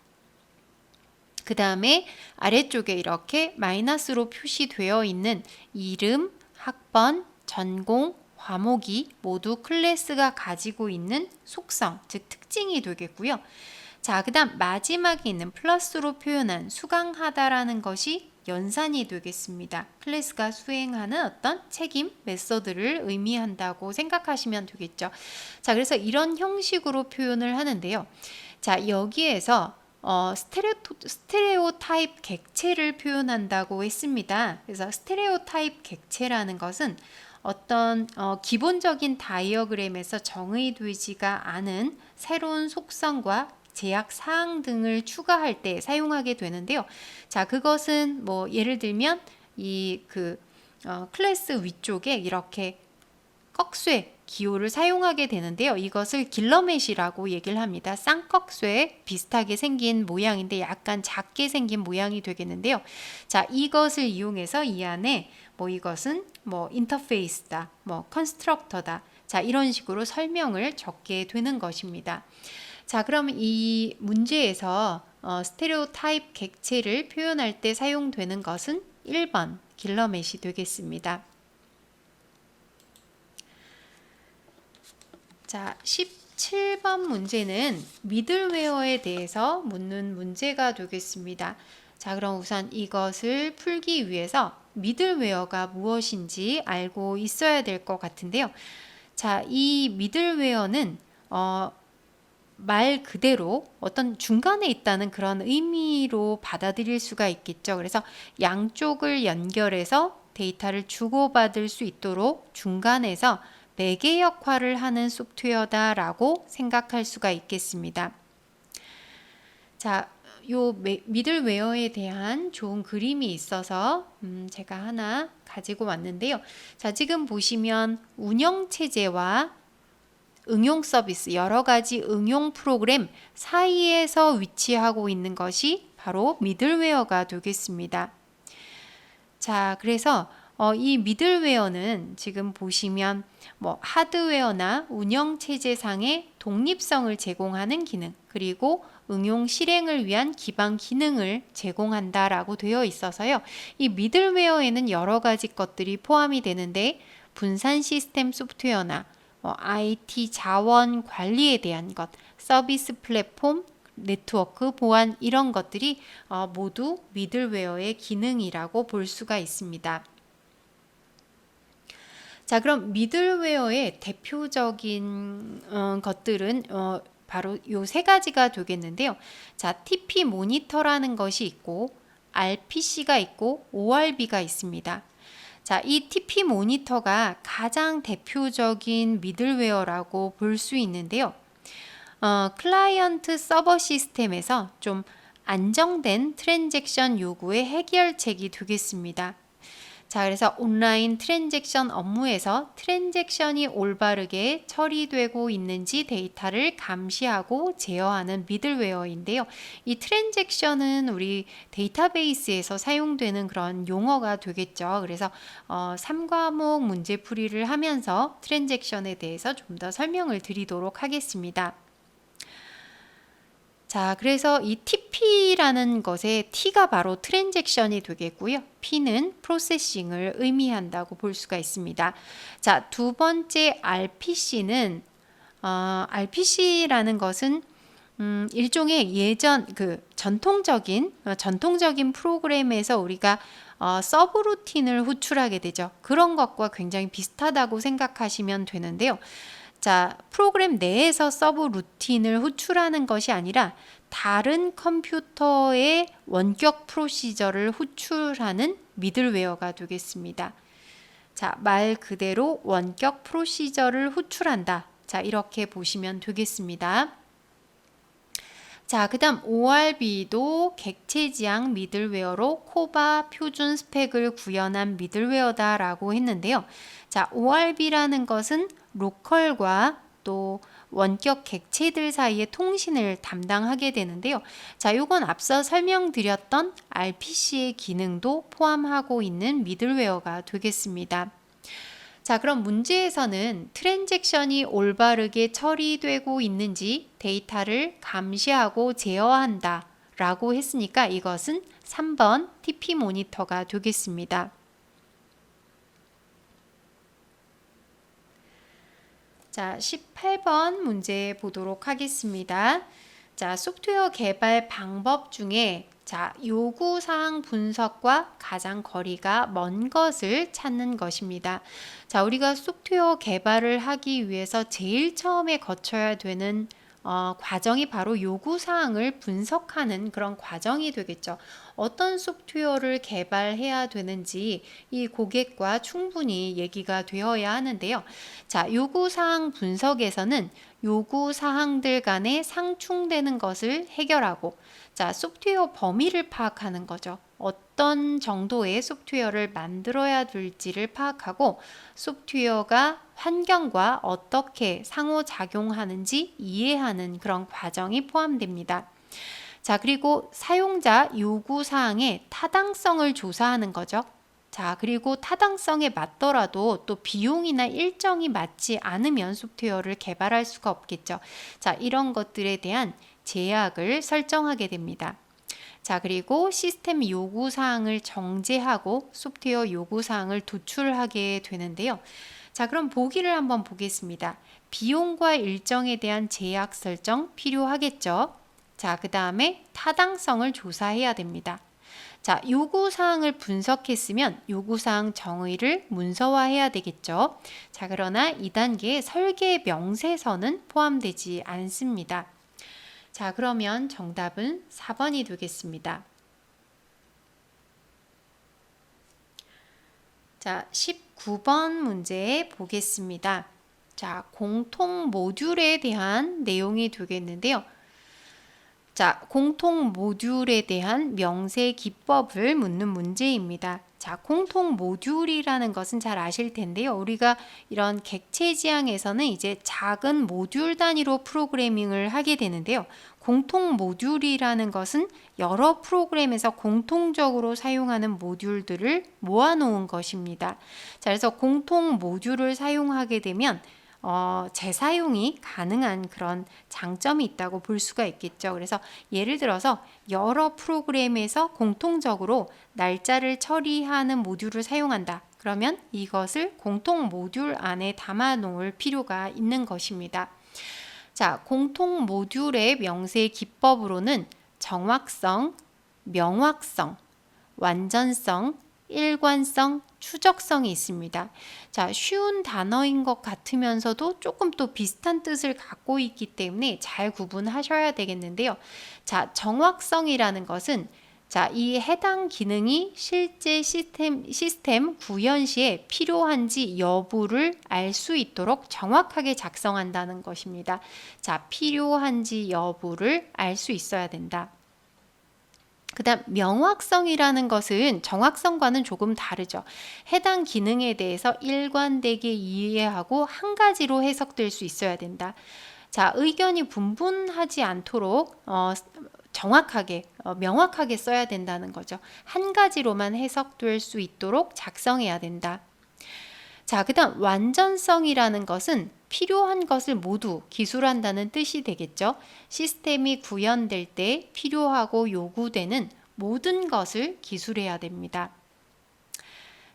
그 다음에 아래쪽에 이렇게 마이너스로 표시되어 있는 이름, 학번, 전공, 과목이 모두 클래스가 가지고 있는 속성, 즉 특징이 되겠고요. 자, 그 다음 마지막에 있는 플러스로 표현한 수강하다라는 것이 연산이 되겠습니다. 클래스가 수행하는 어떤 책임, 메서드를 의미한다고 생각하시면 되겠죠. 자, 그래서 이런 형식으로 표현을 하는데요. 자, 여기에서 스테레오타입 객체를 표현한다고 했습니다. 그래서 스테레오타입 객체라는 것은 어떤 기본적인 다이어그램에서 정의되지가 않은 새로운 속성과 제약 사항 등을 추가할 때 사용하게 되는데요. 자, 그것은 뭐 예를 들면 이 클래스 위쪽에 이렇게 꺽쇠 기호를 사용하게 되는데요. 이것을 길러맷이라고 얘기를 합니다. 쌍꺽쇠 비슷하게 생긴 모양인데 약간 작게 생긴 모양이 되겠는데요. 자, 이것을 이용해서 이 안에 뭐 이것은 뭐 인터페이스다, 뭐 컨스트럭터다. 자, 이런 식으로 설명을 적게 되는 것입니다. 자, 그럼 이 문제에서 스테레오타입 객체를 표현할 때 사용되는 것은 1번 길러맷이 되겠습니다. 자, 17번 문제는 미들웨어에 대해서 묻는 문제가 되겠습니다. 자, 그럼 우선 이것을 풀기 위해서 미들웨어가 무엇인지 알고 있어야 될 것 같은데요. 자, 이 미들웨어는 말 그대로 어떤 중간에 있다는 그런 의미로 받아들일 수가 있겠죠. 그래서 양쪽을 연결해서 데이터를 주고받을 수 있도록 중간에서 매개 역할을 하는 소프트웨어다라고 생각할 수가 있겠습니다. 자, 요 미들웨어에 대한 좋은 그림이 있어서 제가 하나 가지고 왔는데요. 자, 지금 보시면 운영체제와 응용 서비스, 여러 가지 응용 프로그램 사이에서 위치하고 있는 것이 바로 미들웨어가 되겠습니다. 자, 그래서 이 미들웨어는 지금 보시면 뭐 하드웨어나 운영체제상의 독립성을 제공하는 기능, 그리고 응용 실행을 위한 기반 기능을 제공한다라고 되어 있어서요. 이 미들웨어에는 여러 가지 것들이 포함이 되는데 분산 시스템 소프트웨어나 IT 자원 관리에 대한 것, 서비스 플랫폼, 네트워크 보안 이런 것들이 모두 미들웨어의 기능이라고 볼 수가 있습니다. 자, 그럼 미들웨어의 대표적인 것들은 바로 요 세 가지가 되겠는데요. 자, TP 모니터라는 것이 있고 RPC가 있고 ORB가 있습니다. 자, 이 TP 모니터가 가장 대표적인 미들웨어라고 볼 수 있는데요. 클라이언트 서버 시스템에서 좀 안정된 트랜잭션 요구의 해결책이 되겠습니다. 자, 그래서 온라인 트랜잭션 업무에서 트랜잭션이 올바르게 처리되고 있는지 데이터를 감시하고 제어하는 미들웨어인데요. 이 트랜잭션은 우리 데이터베이스에서 사용되는 그런 용어가 되겠죠. 그래서 3과목 문제풀이를 하면서 트랜잭션에 대해서 좀 더 설명을 드리도록 하겠습니다. 자, 그래서 이 TP라는 것의 T가 바로 트랜잭션이 되겠고요. P는 프로세싱을 의미한다고 볼 수가 있습니다. 자, 두 번째 RPC는 RPC라는 것은 일종의 전통적인 프로그램에서 우리가 서브루틴을 호출하게 되죠. 그런 것과 굉장히 비슷하다고 생각하시면 되는데요. 자, 프로그램 내에서 서브 루틴을 호출하는 것이 아니라 다른 컴퓨터의 원격 프로시저를 호출하는 미들웨어가 되겠습니다. 자, 말 그대로 원격 프로시저를 호출한다. 자, 이렇게 보시면 되겠습니다. 자, 그 다음 ORB도 객체 지향 미들웨어로 코바 표준 스펙을 구현한 미들웨어다라고 했는데요. 자, ORB라는 것은 로컬과 또 원격 객체들 사이의 통신을 담당하게 되는데요. 자, 요건 앞서 설명드렸던 RPC의 기능도 포함하고 있는 미들웨어가 되겠습니다. 자, 그럼 문제에서는 트랜잭션이 올바르게 처리되고 있는지 데이터를 감시하고 제어한다 라고 했으니까 이것은 3번 TP 모니터가 되겠습니다. 자, 18번 문제 보도록 하겠습니다. 자, 소프트웨어 개발 방법 중에 자, 요구사항 분석과 가장 거리가 먼 것을 찾는 것입니다. 자, 우리가 소프트웨어 개발을 하기 위해서 제일 처음에 거쳐야 되는 과정이 바로 요구사항을 분석하는 그런 과정이 되겠죠. 어떤 소프트웨어를 개발해야 되는지 이 고객과 충분히 얘기가 되어야 하는데요. 자, 요구사항 분석에서는 요구사항들 간에 상충되는 것을 해결하고 자, 소프트웨어 범위를 파악하는 거죠. 어떤 정도의 소프트웨어를 만들어야 될지를 파악하고 소프트웨어가 환경과 어떻게 상호작용하는지 이해하는 그런 과정이 포함됩니다. 자, 그리고 사용자 요구사항의 타당성을 조사하는 거죠. 자, 그리고 타당성에 맞더라도 또 비용이나 일정이 맞지 않으면 소프트웨어를 개발할 수가 없겠죠. 자, 이런 것들에 대한 제약을 설정하게 됩니다. 자, 그리고 시스템 요구사항을 정제하고 소프트웨어 요구사항을 도출하게 되는데요. 자, 그럼 보기를 한번 보겠습니다. 비용과 일정에 대한 제약 설정 필요하겠죠. 자, 그 다음에 타당성을 조사해야 됩니다. 자, 요구사항을 분석했으면 요구사항 정의를 문서화해야 되겠죠. 자, 그러나 2단계 설계 명세서는 포함되지 않습니다. 자, 그러면 정답은 4번이 되겠습니다. 자, 19번 문제 보겠습니다. 자, 공통 모듈에 대한 내용이 되겠는데요. 자, 공통 모듈에 대한 명세 기법을 묻는 문제입니다. 자, 공통 모듈이라는 것은 잘 아실 텐데요. 우리가 이런 객체 지향에서는 이제 작은 모듈 단위로 프로그래밍을 하게 되는데요. 공통 모듈이라는 것은 여러 프로그램에서 공통적으로 사용하는 모듈들을 모아놓은 것입니다. 자, 그래서 공통 모듈을 사용하게 되면 재사용이 가능한 그런 장점이 있다고 볼 수가 있겠죠. 그래서 예를 들어서 여러 프로그램에서 공통적으로 날짜를 처리하는 모듈을 사용한다. 그러면 이것을 공통 모듈 안에 담아 놓을 필요가 있는 것입니다. 자, 공통 모듈의 명세 기법으로는 정확성, 명확성, 완전성, 일관성, 추적성이 있습니다. 자, 쉬운 단어인 것 같으면서도 조금 또 비슷한 뜻을 갖고 있기 때문에 잘 구분하셔야 되겠는데요. 자, 정확성이라는 것은 자, 이 해당 기능이 실제 시스템 구현 시에 필요한지 여부를 알 수 있도록 정확하게 작성한다는 것입니다. 자, 필요한지 여부를 알 수 있어야 된다. 그 다음 명확성이라는 것은 정확성과는 조금 다르죠. 해당 기능에 대해서 일관되게 이해하고 한 가지로 해석될 수 있어야 된다. 자, 의견이 분분하지 않도록 정확하게 명확하게 써야 된다는 거죠. 한 가지로만 해석될 수 있도록 작성해야 된다. 자, 그 다음 완전성이라는 것은 필요한 것을 모두 기술한다는 뜻이 되겠죠. 시스템이 구현될 때 필요하고 요구되는 모든 것을 기술해야 됩니다.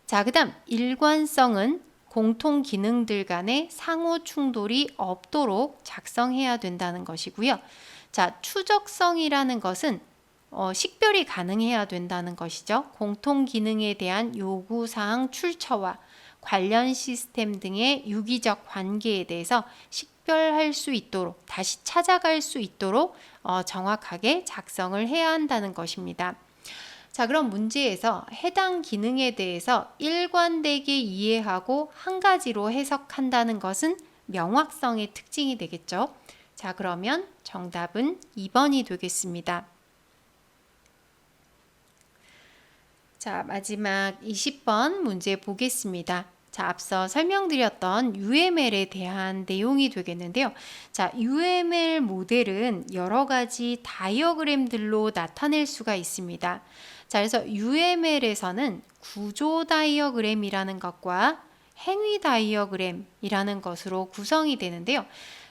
자, 그 다음 일관성은 공통 기능들 간의 상호 충돌이 없도록 작성해야 된다는 것이고요. 자, 추적성이라는 것은 식별이 가능해야 된다는 것이죠. 공통 기능에 대한 요구사항 출처와 관련 시스템 등의 유기적 관계에 대해서 식별할 수 있도록 다시 찾아갈 수 있도록 정확하게 작성을 해야 한다는 것입니다. 자, 그럼 문제에서 해당 기능에 대해서 일관되게 이해하고 한 가지로 해석한다는 것은 명확성의 특징이 되겠죠. 자, 그러면 정답은 2번이 되겠습니다. 자, 마지막 20번 문제 보겠습니다. 자, 앞서 설명드렸던 UML에 대한 내용이 되겠는데요. 자, UML 모델은 여러 가지 다이어그램들로 나타낼 수가 있습니다. 자, 그래서 UML에서는 구조 다이어그램이라는 것과 행위 다이어그램이라는 것으로 구성이 되는데요.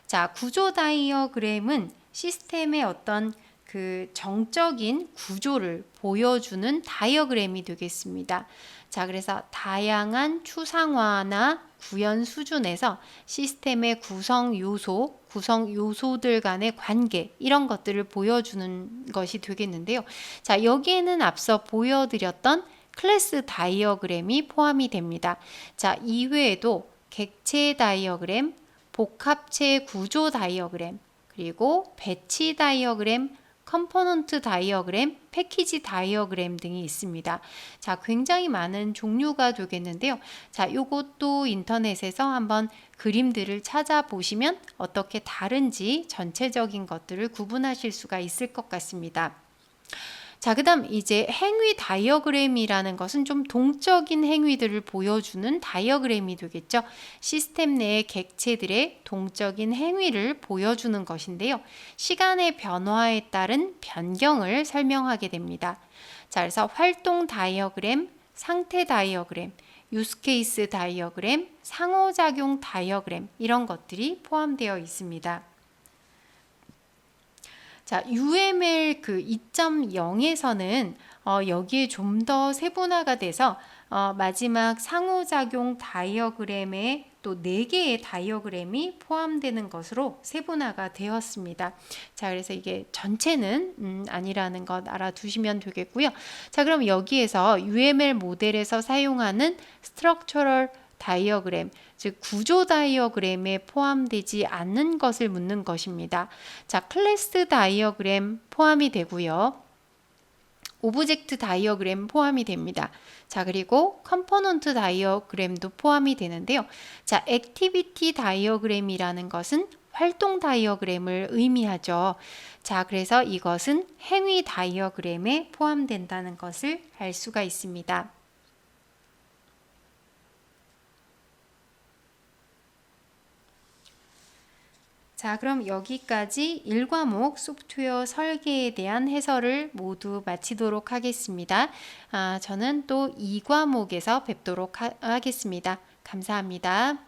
자, 구조 다이어그램은 시스템의 어떤 그 정적인 구조를 보여주는 다이어그램이 되겠습니다. 자, 그래서 다양한 추상화나 구현 수준에서 시스템의 구성 요소들 간의 관계, 이런 것들을 보여주는 것이 되겠는데요. 자, 여기에는 앞서 보여드렸던 클래스 다이어그램이 포함이 됩니다. 자, 이외에도 객체 다이어그램, 복합체 구조 다이어그램, 그리고 배치 다이어그램, 컴포넌트 다이어그램, 패키지 다이어그램 등이 있습니다. 자, 굉장히 많은 종류가 되겠는데요. 자, 요것도 인터넷에서 한번 그림들을 찾아보시면 어떻게 다른지 전체적인 것들을 구분하실 수가 있을 것 같습니다. 자, 그 다음 이제 행위 다이어그램이라는 것은 좀 동적인 행위들을 보여주는 다이어그램이 되겠죠. 시스템 내의 객체들의 동적인 행위를 보여주는 것인데요. 시간의 변화에 따른 변경을 설명하게 됩니다. 자, 그래서 활동 다이어그램, 상태 다이어그램, 유스케이스 다이어그램, 상호작용 다이어그램, 이런 것들이 포함되어 있습니다. 자, UML 그 2.0에서는 여기에 좀 더 세분화가 돼서 마지막 상호작용 다이어그램에 또 4개의 다이어그램이 포함되는 것으로 세분화가 되었습니다. 자, 그래서 이게 전체는 아니라는 것 알아두시면 되겠고요. 자, 그럼 여기에서 UML 모델에서 사용하는 스트럭처럴 다이어그램, 즉 구조 다이어그램에 포함되지 않는 것을 묻는 것입니다. 자, 클래스 다이어그램 포함이 되고요. 오브젝트 다이어그램 포함이 됩니다. 자, 그리고 컴포넌트 다이어그램도 포함이 되는데요. 자, 액티비티 다이어그램이라는 것은 활동 다이어그램을 의미하죠. 자, 그래서 이것은 행위 다이어그램에 포함된다는 것을 알 수가 있습니다. 자, 그럼 여기까지 1과목 소프트웨어 설계에 대한 해설을 모두 마치도록 하겠습니다. 저는 또 2과목에서 뵙도록 하겠습니다. 감사합니다.